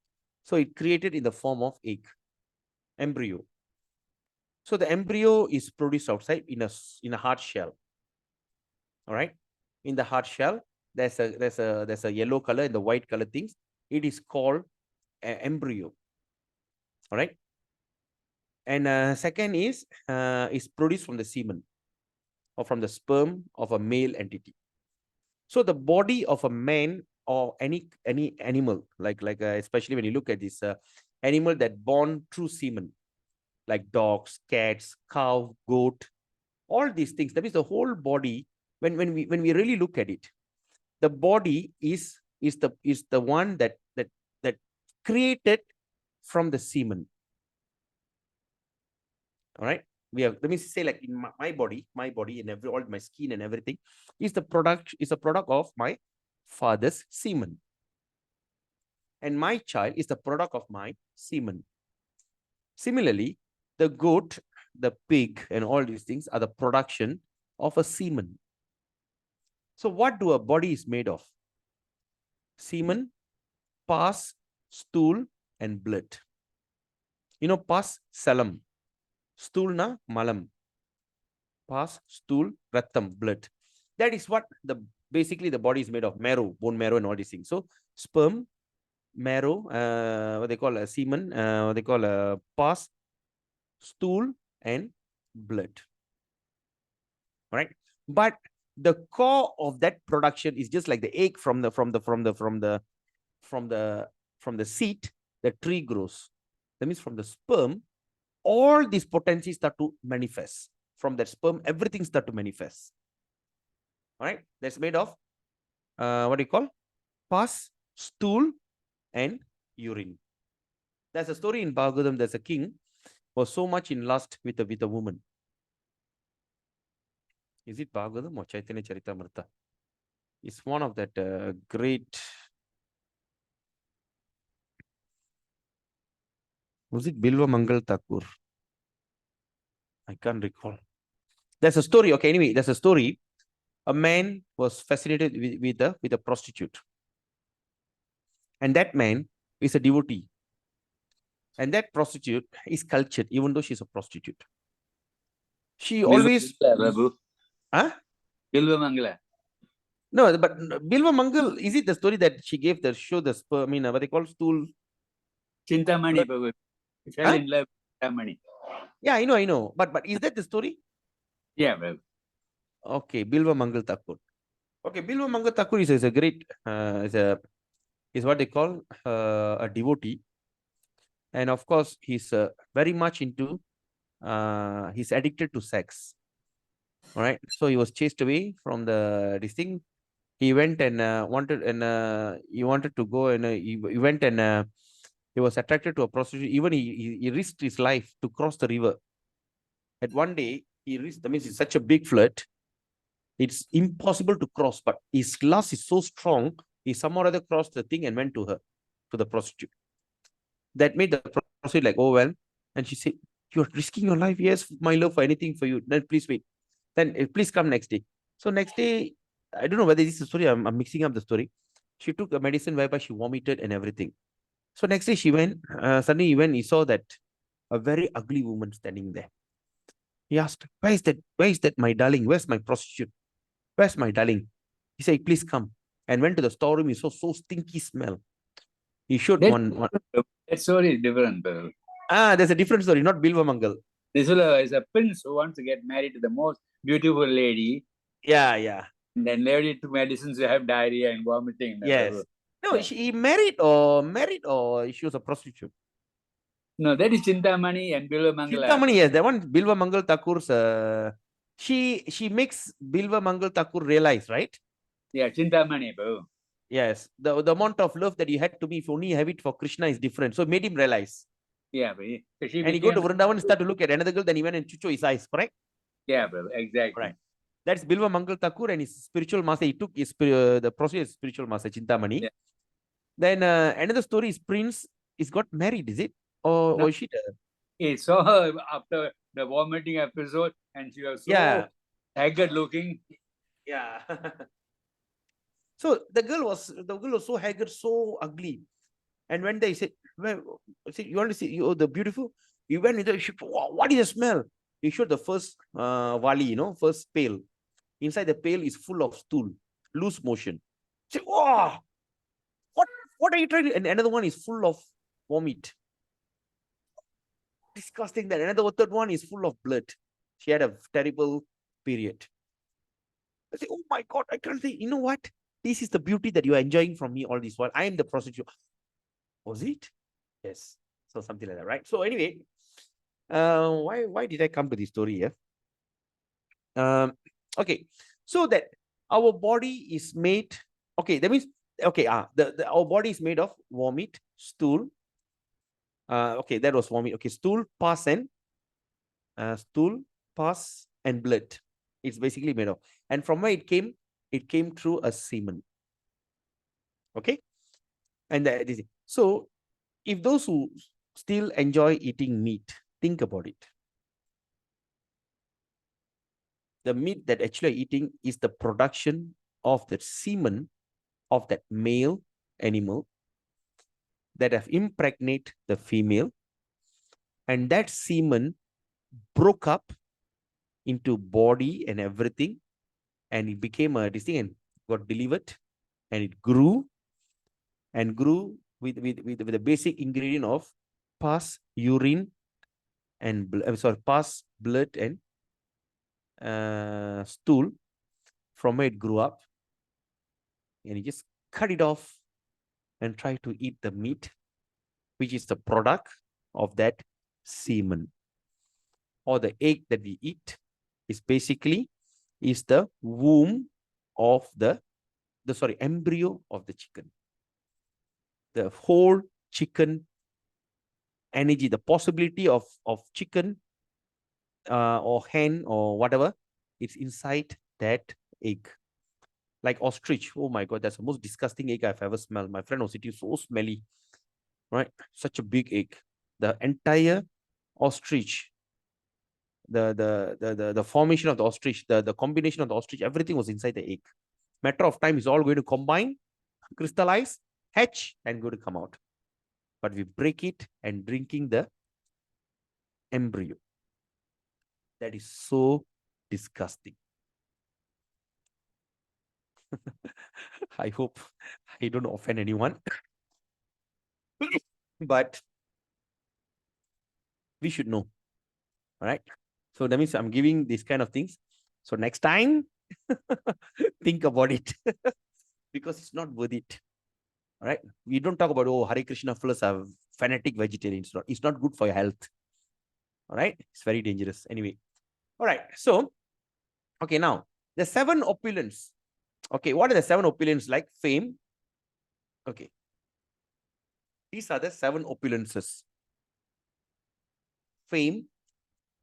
So it created in the form of egg, embryo. So the embryo is produced outside in a hard shell. All right. In the hard shell, there's a yellow color and the white color things. It is called embryo. All right. And second is produced from the semen or from the sperm of a male entity. So the body of a man or any animal, like especially when you look at this animal that born through semen, like dogs, cats, cow, goat, all these things. That means the whole body. When we really look at it, the body is the one that created from the semen. All right. We have, let me say, like in my body and all my skin and everything is a product of my father's semen. And my child is the product of my semen. Similarly, the goat, the pig, and all these things are the production of a semen. So what do a body is made of? Semen, pus, stool, and blood. You know, pus, salam. Stool na malam. Pus, stool, rattam, blood. That is what basically the body is made of. Marrow, bone marrow, and all these things. So sperm, marrow, what they call a semen, what they call a pus, stool, and blood. Right? But the core of that production is just like the egg from the seed, the tree grows. That means from the sperm, all these potencies start to manifest. From that sperm, everything start to manifest. All right? That's made of what do you call? Pus, stool, and urine. There's a story in Bhagavad. There's a king who was so much in lust with a woman. Is it Bhagavad or Chaitanya Charitamrita? It's one of that great. Was it Bilva Mangal Thakur? I can't recall. There's a story. Okay, anyway, there's a story. A man was fascinated with a prostitute. And that man, is a devotee. And that prostitute is cultured, even though she's a prostitute. She always... Prabhu. Huh? Bilva Mangala. No, but Bilva Mangal, is it the story that she gave the show the sperm, I mean, what they call stool? Chintamani, Prabhu. Fell Huh? in love with Chintamani. Yeah, I know. But is that the story? Yeah, Prabhu. Okay, Bilva Mangal Thakur. Okay, Bilva Mangal Thakur is a great, is what they call a devotee. And of course, he's very much into, he's addicted to sex. All right. So he was chased away from this thing. He went and he wanted to go and he went and he was attracted to a prostitute. Even he risked his life to cross the river. At one day, he risked, that means it's such a big flood. It's impossible to cross, but his lust is so strong, he somehow or other crossed the thing and went to her, to the prostitute. That made the prostitute like, oh, well. And she said, you're risking your life. Yes, my love, for anything for you. Then please wait. Then please come next day. So next day, I don't know whether this is a story. I'm mixing up the story. She took a medicine whereby she vomited and everything. So next day she went, suddenly he saw that a very ugly woman standing there. He asked, where is that, my darling? Where's my prostitute? Where's my darling? He said, please come. And went to the storeroom. He saw so stinky smell. He showed one. That story is different, Prabhu. There's a different story, not Bilva Mangal. This is a prince who wants to get married to the most beautiful lady. Yeah. And then lady took medicines to have diarrhea and vomiting. Yes. Prabhu. No, she married or she was a prostitute. No, that is Chintamani and Bilva Mangala. Chintamani, yes, that one Bilva Mangal Thakur's. She makes Bilva Mangal Thakur realize, right? Yeah, Chintamani, Prabhu. Yes, the amount of love that you had to me, if only you have it for Krishna, is different. So it made him realize. Yeah, Prabhu. So she And he go to became- Vrindavan and start to look at another girl, then he went and chucho his eyes, correct? Yeah, Prabhu, exactly. Right. That's Bilva Mangal Thakur and his spiritual master. He took his the process spiritual master, Chintamani. Yeah. Then another story is Prince is got married, is it? Or No. is she? He saw her after the vomiting episode and she was so Yeah. haggard looking. Yeah. So the girl was so haggard, so ugly. And when they said, well, you want to see the beautiful? You went into what is the smell? You showed the first wali, first pail. Inside the pail is full of stool, loose motion. Say, wow, what are you trying to? And another one is full of vomit. Disgusting that. Another third one is full of blood. She had a terrible period. I say, oh my God, I can't say, you know what? This is the beauty that you are enjoying from me all this while. I am the prostitute. Was it? Yes. So something like that, right? So anyway, why did I come to this story here? Okay, so that our body is made. Okay, that means our body is made of vomit, stool. Okay, that was vomit. Okay, stool, pus, and blood. It's basically made of. And from where it came through a semen. Okay, and so if those who still enjoy eating meat, think about it. The meat that actually eating is the production of the semen of that male animal that have impregnated the female, and that semen broke up into body and everything, and it became a this thing and got delivered, and it grew with the basic ingredient of pus, urine, and pus, blood, and stool. From where it grew up, and you just cut it off and try to eat the meat, which is the product of that semen. Or the egg that we eat is basically the womb of the embryo of the chicken. The whole chicken energy, the possibility of chicken or hen or whatever, it's inside that egg. Like ostrich. Oh my God, that's the most disgusting egg I've ever smelled. My friend was eating so smelly, right? Such a big egg. The entire ostrich, the formation of the ostrich, the combination of the ostrich, everything was inside the egg. Matter of time is all going to combine, crystallize, hatch, and going to come out. but we break it and drinking the embryo. That is so disgusting. I hope I don't offend anyone. But we should know. All right. So that means I'm giving these kind of things. So next time, think about it because it's not worth it. All right. We don't talk about, oh, Hare Krishna fellows are fanatic vegetarians. It's not good for your health. All right. It's very dangerous. Anyway. All right. So, okay, now the 7 opulence. Okay. What are the 7 opulence like? Fame. Okay. These are the 7 opulences. Fame,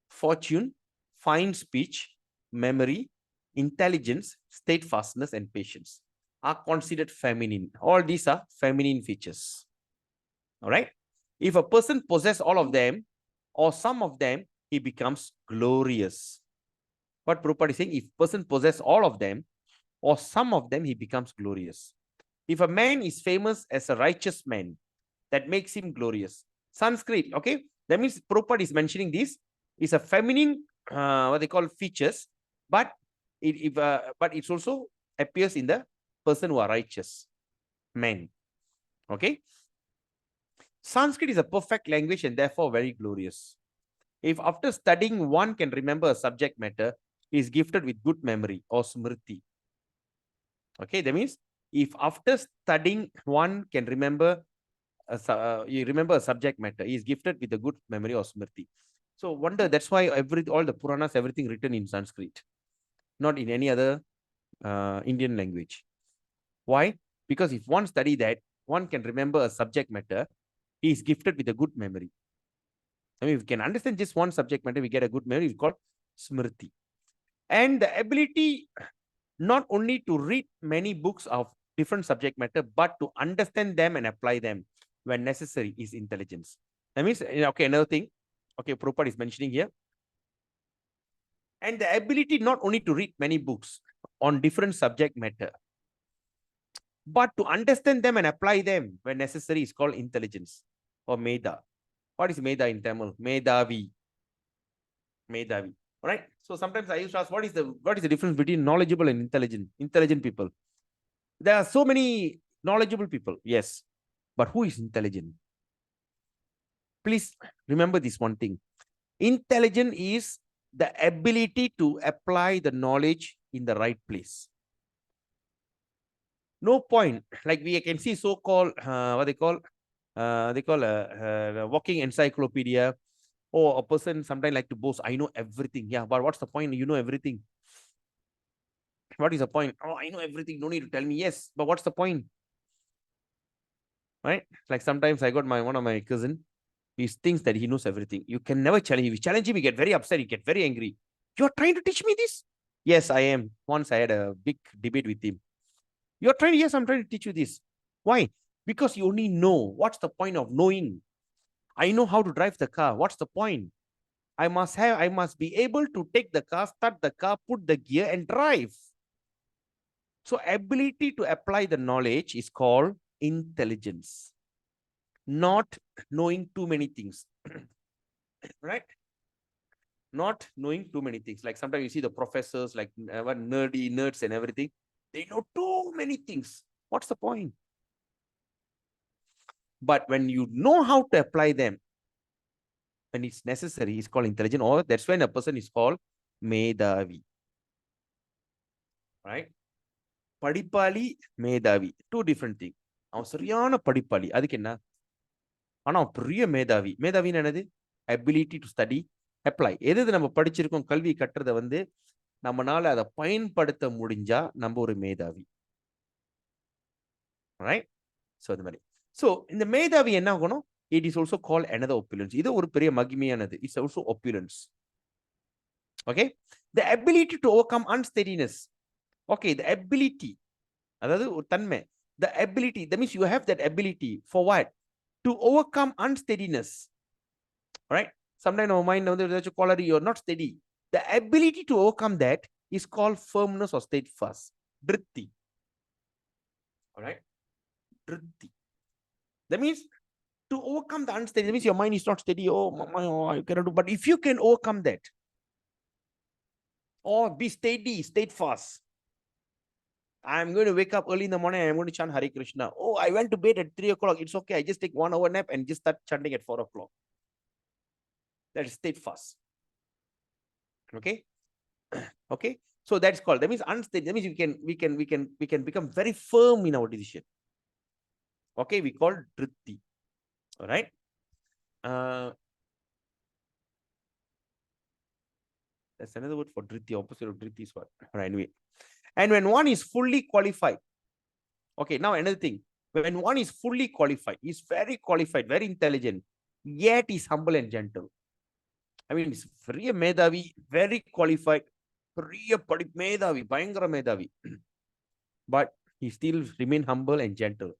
fortune, fine speech, memory, intelligence, steadfastness, and patience are considered feminine. All these are feminine features. All right. If a person possesses all of them or some of them, he becomes glorious. What Prabhupada is saying, if a person possesses all of them or some of them, he becomes glorious. If a man is famous as a righteous man, that makes him glorious. Sanskrit, okay? That means Prabhupada is mentioning this is a feminine, what they call features, but it also appears in the person who are righteous, men. Okay? Sanskrit is a perfect language and therefore very glorious. If after studying one can remember a subject matter, he is gifted with good memory or smriti. Okay, that means if after studying one can remember you remember a subject matter, he is gifted with a good memory or smriti. So wonder that's why all the Puranas, everything written in Sanskrit, not in any other Indian language. Why? Because if one study that, one can remember a subject matter, he is gifted with a good memory. I mean, if we can understand just one subject matter, we get a good memory, it's called smriti. And the ability not only to read many books of different subject matter, but to understand them and apply them when necessary is intelligence. That means, okay, another thing, okay, Prabhupada is mentioning here. And the ability not only to read many books on different subject matter, but to understand them and apply them when necessary is called intelligence or Meda. What is Meda in Tamil? Medavi. Medavi. All right. So sometimes I used to ask, what is the difference between knowledgeable and intelligent people? There are so many knowledgeable people, yes, but who is intelligent? Please remember this one thing. Intelligent is the ability to apply the knowledge in the right place. No point, like we can see so-called, what they call a walking encyclopedia, or a person sometimes like to boast, I know everything. Yeah, but what's the point? You know everything. What is the point? Oh, I know everything. No need to tell me. Yes, but what's the point? Right? Like sometimes I got one of my cousin. He thinks that he knows everything. You can never challenge him. If you challenge him, he get very upset. He get very angry. You're trying to teach me this? Yes, I am. Once I had a big debate with him. You're trying? Yes, I'm trying to teach you this. Why? Because you only know. What's the point of knowing? I know how to drive the car. What's the point? I must be able to take the car, start the car, put the gear and drive. So ability to apply the knowledge is called intelligence. Not knowing too many things. Right? Not knowing too many things. Like sometimes you see the professors, like nerds and everything. They know too many things. What's the point? But when you know how to apply them, when it's necessary, it's called intelligent, or that's when a person is called Medavi. Right? Padipali, Medavi. Two different things. அவன் சரியான படிப்பாளி அதுக்கு என்ன ஆனா பெரிய மேதாவி மேதாவின்னு என்னது ability to study apply எது நம்ம படிச்சிருக்கோம் கல்வி கற்றதை வந்து நம்மனால அதை பயன்படுத்த முடிஞ்சா நம்ம ஒரு மேதாவி right so the மாதிரி so இந்த மேதாவி என்ன ஆகணும் it is also called another opulence இது ஒரு பெரிய மகிமையானது it's also opulence okay the ability to overcome unsteadiness okay the ability அதாவது ஒரு தன்மை the ability that means you have that ability for what to overcome unsteadiness right sometimes our mind there's a quality you're not steady the ability to overcome that is called firmness or steadfast dritti all right dritti that means to overcome the unsteady, that means your mind is not steady. Oh, I cannot do. But if you can overcome that, or be steady, steadfast. I'm going to wake up early in the morning and I'm going to chant Hare Krishna. Oh, I went to bed at 3 o'clock. It's okay. I just take 1 hour nap and just start chanting at 4 o'clock. That is steadfast. Okay. Okay. So that's called. That means unsteady. That means we can become very firm in our decision. Okay. We call dritti. All right. That's another word for dritti. Opposite of dritti is what? All right. Anyway. And when one is fully qualified. Okay. Now another thing. When one is fully qualified, he's very qualified, very intelligent, yet he's humble and gentle. I mean, he's very medhavi, very qualified, very medhavi, bayangara medhavi. But he still remain humble and gentle.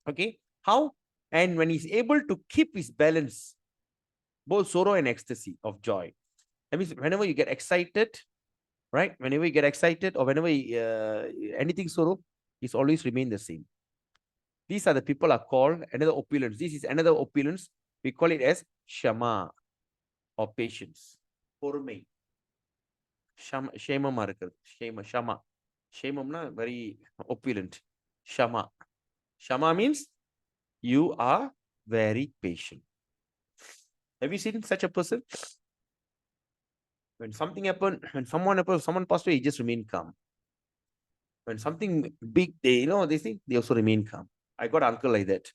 Okay. How? And when he's able to keep his balance, both sorrow and ecstasy of joy. That means whenever you get excited, right? Whenever you get excited or whenever anything sorrow, it's always remain the same. These are the people are called another opulence. This is another opulence. We call it as shama or patience. Pormai. Shama, shama. Shama, very opulent. Shama. Shama means you are very patient. Have you seen such a person? When something happened, when someone passed away, he just remain calm. When something big, they also remain calm. I got an uncle like that.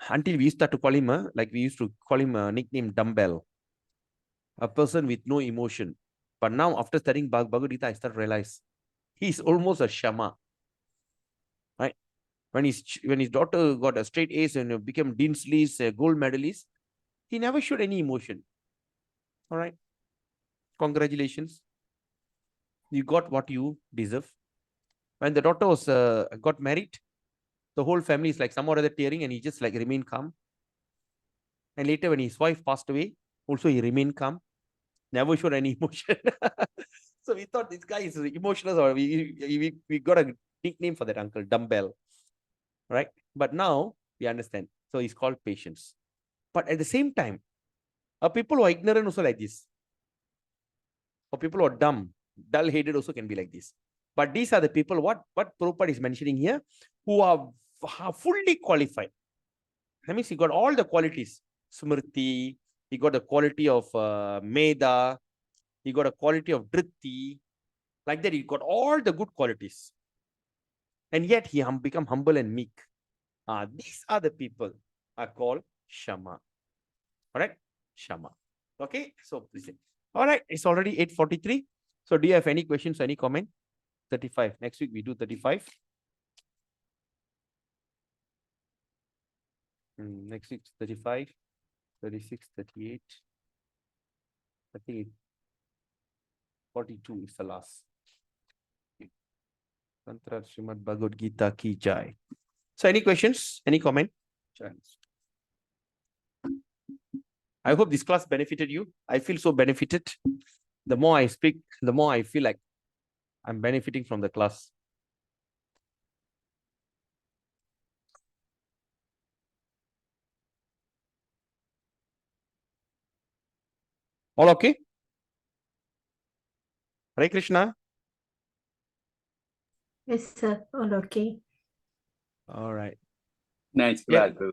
Until we start to call him, we used to call him a nickname dumbbell. A person with no emotion. But now, after studying Bhagavad Gita, I start to realize he's almost a shama. Right? When his daughter got a straight A's and became Dean's List, gold medalist, he never showed any emotion. All right. Congratulations. You got what you deserve. When the daughter was got married, the whole family is like some or other tearing, and he just remained calm. And later, when his wife passed away, also he remained calm, never showed any emotion. So we thought this guy is emotional, or we got a nickname for that uncle, dumbbell, right? But now we understand. So he's called patience. But at the same time, people who are ignorant also like this. Or people who are dumb, dull-headed also can be like this. But these are the people, what Prabhupada is mentioning here, who are fully qualified. That means he got all the qualities. Smriti, he got the quality of Medha, he got a quality of Dritti. Like that, he got all the good qualities. And yet he become humble and meek. These are the people are called Shama. All right? Shama. Okay? So, listen. All right. It's already 8:43. So, do you have any questions, any comment? 35. Next week, we do 35. Next week, 35, 36, 38. I think 42 is the last. Tantra Srimad Bhagavad Gita ki jai. So, any questions? Any comment? I hope this class benefited you. I feel so benefited. The more I speak, the more I feel like I'm benefiting from the class. All okay? Hare Krishna. Yes, sir. All okay. All right. Nice Yeah. class.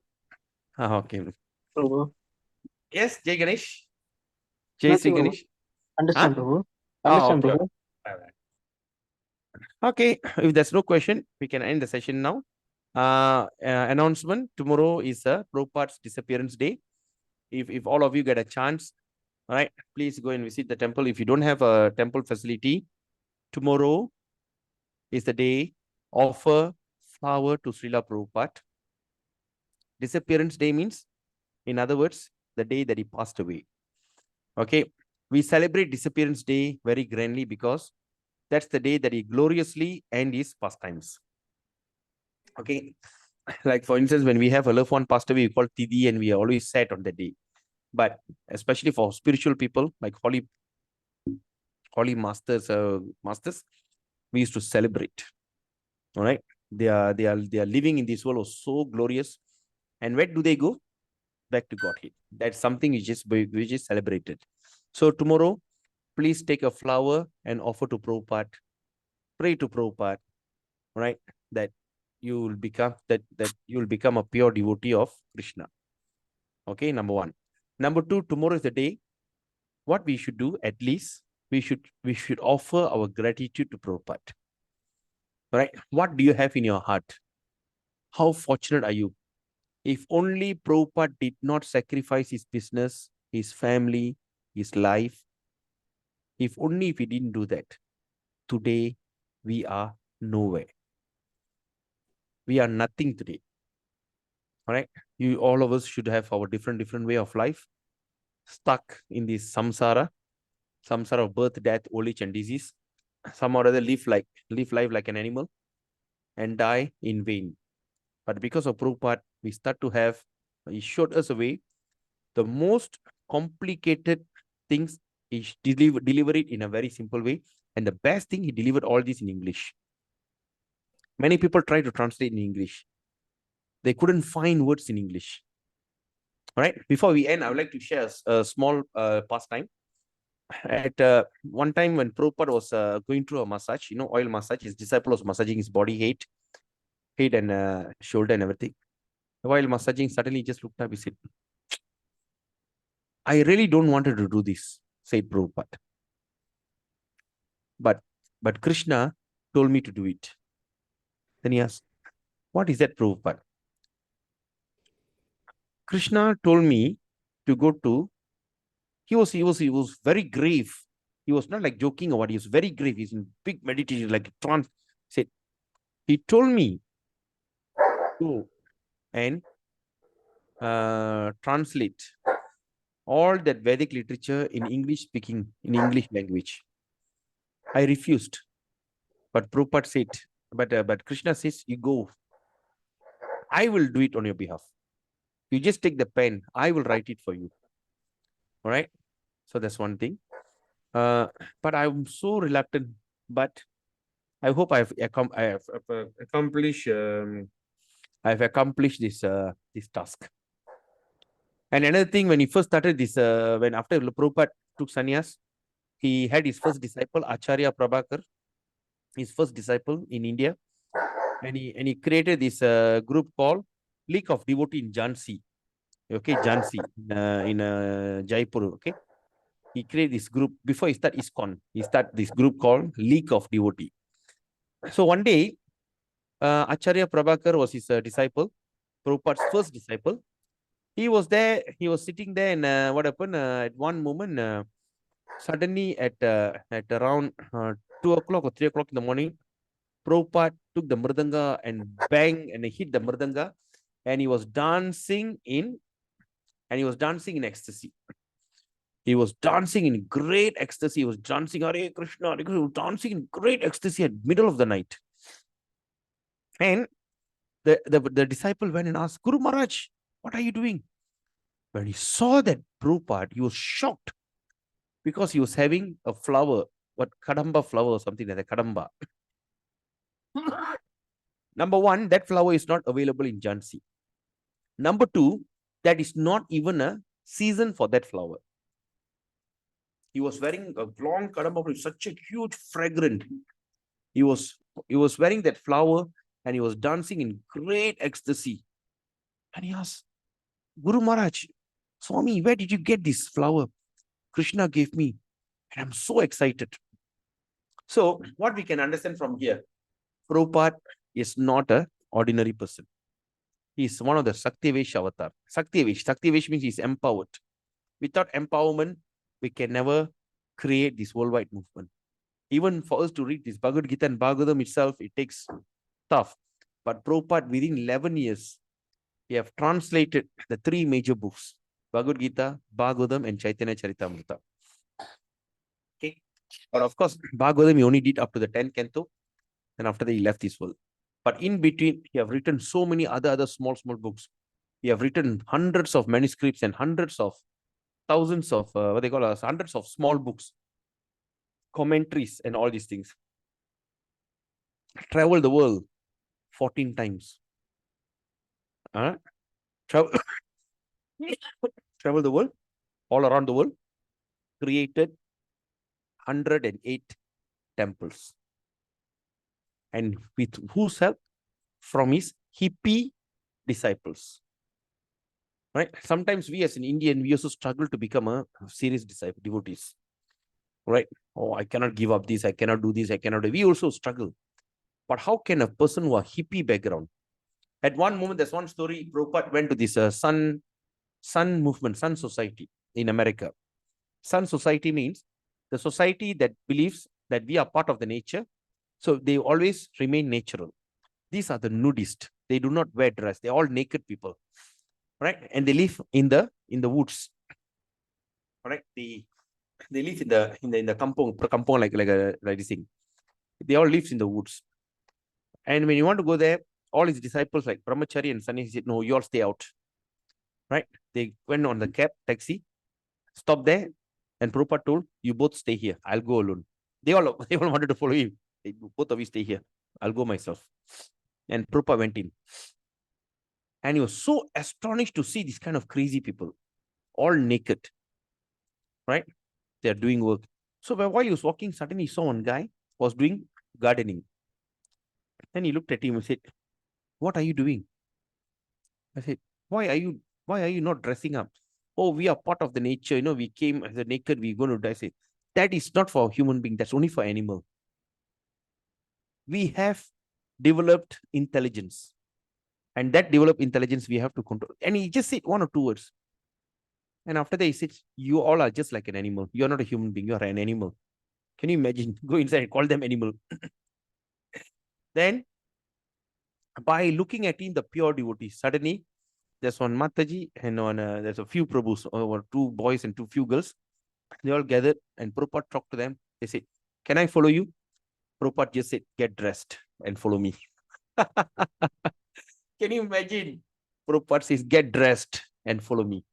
Okay. Prabhu. Yes, Jai Ganesh. Jai Sri Nothing, Prabhu. Ganesh. Understand, Huh? Prabhu. Understand, Okay. Prabhu. All right. Okay, if there's no question, we can end the session now. Announcement, tomorrow is Prabhupada's disappearance day. If all of you get a chance, all right, please go and visit the temple. If you don't have a temple facility, tomorrow is the day. Offer flower to Srila Prabhupada. Disappearance day means, in other words, the day that he passed away. Okay, we celebrate disappearance day very grandly because that's the day that he gloriously ended his pastimes. Okay, like for instance, when we have a loved one passed away, we call Tidi, and we are always sad on that day. But especially for spiritual people, like holy masters, we used to celebrate. All right, they are living in this world was so glorious. And where do they go? Back to Godhead. That's something we just celebrated. So tomorrow, please take a flower and offer to Prabhupada. Pray to Prabhupada, right? That you will become a pure devotee of Krishna. Okay, number one. Number two, tomorrow is the day. What we should do, at least, we should offer our gratitude to Prabhupada. Right? What do you have in your heart? How fortunate are you? If only Prabhupada did not sacrifice his business, his family, his life, if he didn't do that, today we are nowhere. We are nothing today. All right? All of us should have our different way of life, stuck in this samsara of birth, death, old age, and disease. Some or other live life like an animal and die in vain. But because of Prabhupada, we start to have, he showed us a way. The most complicated things, he deliver it in a very simple way. And the best thing, he delivered all this in English. Many people try to translate in English. They couldn't find words in English. All right. Before we end, I would like to share a small pastime. At one time when Prabhupada was going through a massage, oil massage, his disciple was massaging his body, head and shoulder and everything. While massaging, suddenly he just looked up, he said, I really don't want to do this, said Prabhupada. But Krishna told me to do it. Then he asked, what is that, Prabhupada? Krishna told me to go to, he was very grave. He was not like joking or what, he was very grave. He's in big meditation, like trance. Said, he told me to and translate all that Vedic literature in English language. I refused. But Prabhupada said, but Krishna says, you go. I will do it on your behalf. You just take the pen. I will write it for you. All right. So that's one thing. But I'm so reluctant. But I hope I've accomplished this task. And another thing, when he first started this, when after Prabhupada took sannyas, he had his first disciple, Acharya Prabhakar, his first disciple in India. And he created this group called League of Devotee in Jhansi. Okay, Jhansi in Jaipur. Okay, he created this group before he start ISKCON. He start this group called League of Devotee. So one day, Acharya Prabhakar was his disciple, Prabhupada's first disciple. He was there. He was sitting there, and what happened? At one moment, suddenly at around 2 o'clock or 3 o'clock in the morning, Prabhupada took the mridanga and bang and hit the mridanga, and he was dancing in ecstasy. He was dancing in great ecstasy. He was dancing Hare Krishna, Hare Krishna, dancing in great ecstasy at middle of the night. And the disciple went and asked, Guru Maharaj, what are you doing? When he saw that Prabhupada, he was shocked because he was having a flower, what kadamba flower or something like that, kadamba. Number one, that flower is not available in Jhansi. Number two, that is not even a season for that flower. He was wearing a long kadamba with such a huge fragrant. He was wearing that flower and he was dancing in great ecstasy. And he asked, Guru Maharaj, Swami, where did you get this flower? Krishna gave me. And I'm so excited. So what we can understand from here, Prabhupada is not an ordinary person. He is one of the Saktivesh avatar. Saktivesh means he's empowered. Without empowerment, we can never create this worldwide movement. Even for us to read this Bhagavad Gita and Bhagavatam itself, it takes tough. But Prabhupada, within 11 years, he have translated the 3 major books, Bhagavad Gita, Bhagavatam, and Chaitanya Charitamrita. Okay. But of course, Bhagavatam he only did up to the 10th canto, and after that he left this world. But in between, he have written so many other small books. He have written hundreds of manuscripts and hundreds of thousands of hundreds of small books, commentaries, and all these things. Traveled the world 14 times. travel, travel the world, all around the world, created 108 temples. And with whose help? From his hippie disciples. Right? Sometimes we as an Indian, we also struggle to become a serious disciple, devotees. Right? Oh, I cannot give up this, I cannot do this, I cannot do. We also struggle. But how can a person who has hippie background? At one moment, there's one story, Prabhupada went to this Sun movement, Sun Society in America. Sun Society means the society that believes that we are part of the nature. So they always remain natural. These are the nudists. They do not wear dress. They're all naked people. Right? And they live in the woods. Right? They live in the kampong like this thing. They all live in the woods. And when you want to go there, all his disciples like Brahmachari and Sannyasi said, no, you all stay out. Right? They went on the taxi, stopped there, and Prabhupada told, you both stay here. I'll go alone. They all wanted to follow him. Both of you stay here. I'll go myself. And Prabhupada went in. And he was so astonished to see these kind of crazy people, all naked. Right? They're doing work. So while he was walking, suddenly he saw one guy was doing gardening. Then he looked at him and said, what are you doing? I said, why are you not dressing up? Oh, we are part of the nature. We came as a naked, we're going to die. I said, that is not for human being. That's only for animal. We have developed intelligence. And that developed intelligence we have to control. And he just said 1 or 2 words. And after that, he said, you all are just like an animal. You are not a human being. You are an animal. Can you imagine? Go inside and call them animal. Then, by looking at him, the pure devotee, suddenly, there's one Mataji and there's a few Prabhus, or 2 boys and few girls. They all gathered and Prabhupada talked to them. They said, can I follow you? Prabhupada just said, get dressed and follow me. Can you imagine? Prabhupada says, get dressed and follow me.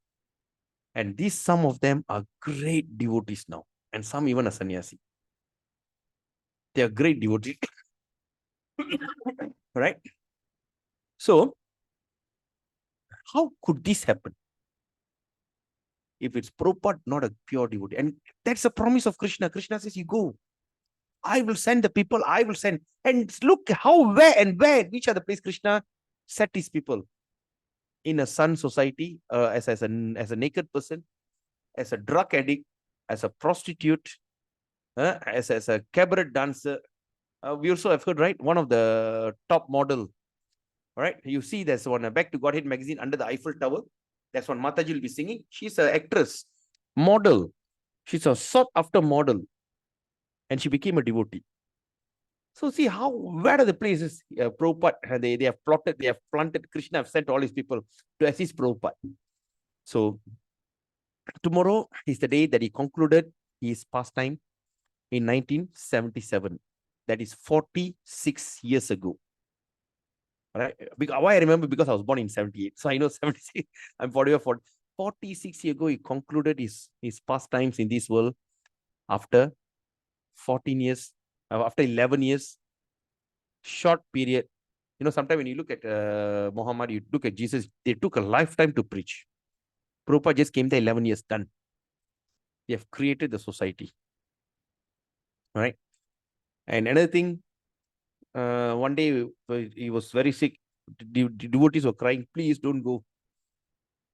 And these, some of them are great devotees now. And some even a sannyasi. They are great devotees. Right? So, how could this happen? If it's Prabhupada, not a pure devotee. And that's a promise of Krishna. Krishna says, you go. I will send the people, I will send. And look how, where, which are the place Krishna set his people. In a Sun Society, as a naked person, as a drug addict, as a prostitute, as a cabaret dancer. We also have heard, right? One of the top model. Right? You see, there's one Back to Godhead magazine under the Eiffel Tower. That's one Mataji will be singing. She's an actress, model. She's a sought after model. And she became a devotee. So see where are the places Prabhupada, they have planted, Krishna have sent all his people to assist Prabhupada. So tomorrow is the day that he concluded his pastime in 1977. That is 46 years ago. Right? Why I remember? Because I was born in 78. So I know 76. I'm 46 years ago, he concluded his pastimes in this world after 14 years, after 11 years, short period. Sometimes when you look at Muhammad, you look at Jesus, they took a lifetime to preach. Prabhupada just came there 11 years, done. They have created the society. Right? And another thing, one day he was very sick. The devotees were crying, please don't go.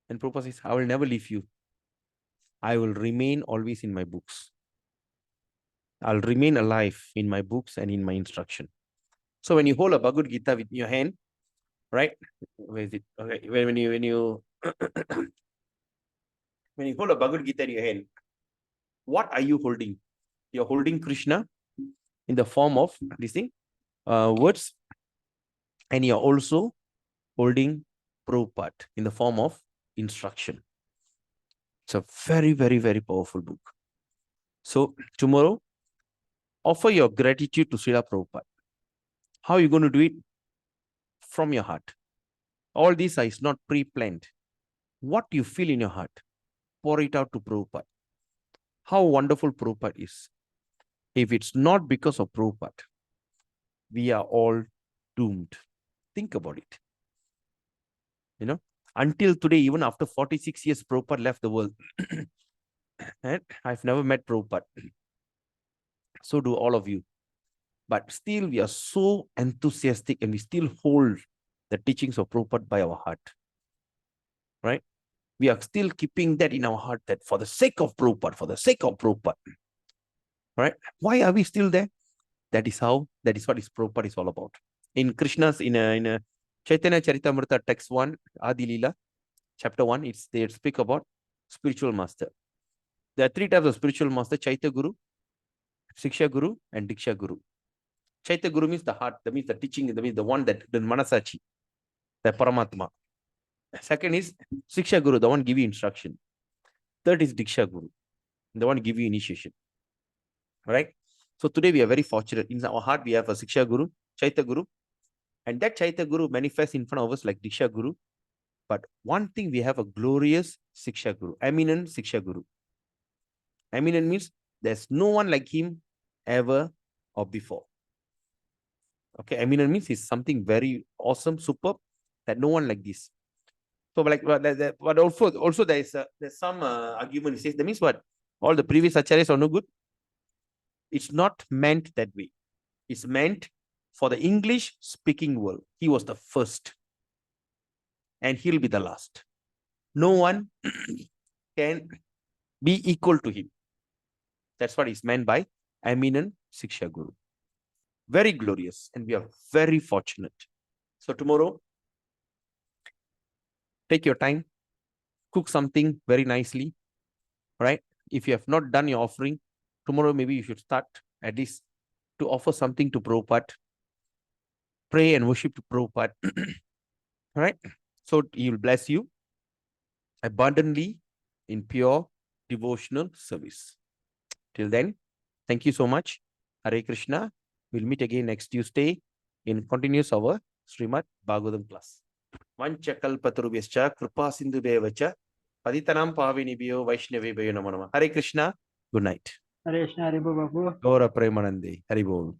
And Prabhupada says, I will never leave you. I will remain always in my books. I'll remain alive in my books and in my instruction. So when you hold a Bhagavad Gita with your hand, right? Where is it? Okay. When you when you hold a Bhagavad Gita in your hand, what are you holding? You're holding Krishna in the form of this thing, words, and you're also holding Prabhupada in the form of instruction. It's a very, very, very powerful book. So tomorrow, offer your gratitude to Srila Prabhupada. How are you going to do it? From your heart. All this is not pre-planned. What you feel in your heart, pour it out to Prabhupada. How wonderful Prabhupada is. If it's not because of Prabhupada, we are all doomed. Think about it. Until today, even after 46 years, Prabhupada left the world. And I've never met Prabhupada. So do all of you. But still, we are so enthusiastic and we still hold the teachings of Prabhupada by our heart. Right? We are still keeping that in our heart, that for the sake of Prabhupada, for the sake of Prabhupada. Right? Why are we still there? That is what Prabhupada is all about. In Krishna's, in a Chaitanya Charitamrita text 1, Adi Lila, chapter 1, they speak about spiritual master. There are 3 types of spiritual master: Chaitya Guru, Siksha Guru, and Diksha Guru. Chaitya Guru means the heart, that means the teaching, that means the one that the Manasachi, the Paramatma. Second is Siksha Guru, the one give you instruction. Third is Diksha Guru, the one give you initiation. Right? So today we are very fortunate. In our heart, we have a Siksha Guru, Chaitya Guru, and that Chaitya Guru manifests in front of us like Diksha Guru. But one thing, we have a glorious Siksha Guru, eminent Siksha Guru. Eminent means there's no one like him ever or before. Okay, eminent means he's something very awesome, superb, that no one like this. So, like, but also there's some argument. It says that means what? All the previous acharyas are no good. It's not meant that way. It's meant for the English speaking world. He was the first, and he'll be the last. No one can be equal to him. That's what is meant by eminent Siksha Guru. Very glorious, and we are very fortunate. So tomorrow, take your time, cook something very nicely, right? If you have not done your offering, tomorrow maybe you should start at least to offer something to Prabhupada. Pray and worship to Prabhupada. Right? So he will bless you abundantly in pure devotional service. Till then, thank you so much. Hare Krishna. We'll meet again next Tuesday in continuous our Srimad Bhagavatam class. Vanchakalpatarubhyascha kripa sindhubhyevacha paditanam pavinibhyo vaishnavibhyo namo namah. Hare Krishna. Good night. Hare Krishna, Hare Babu. Gaura Premanande. Hari Bol.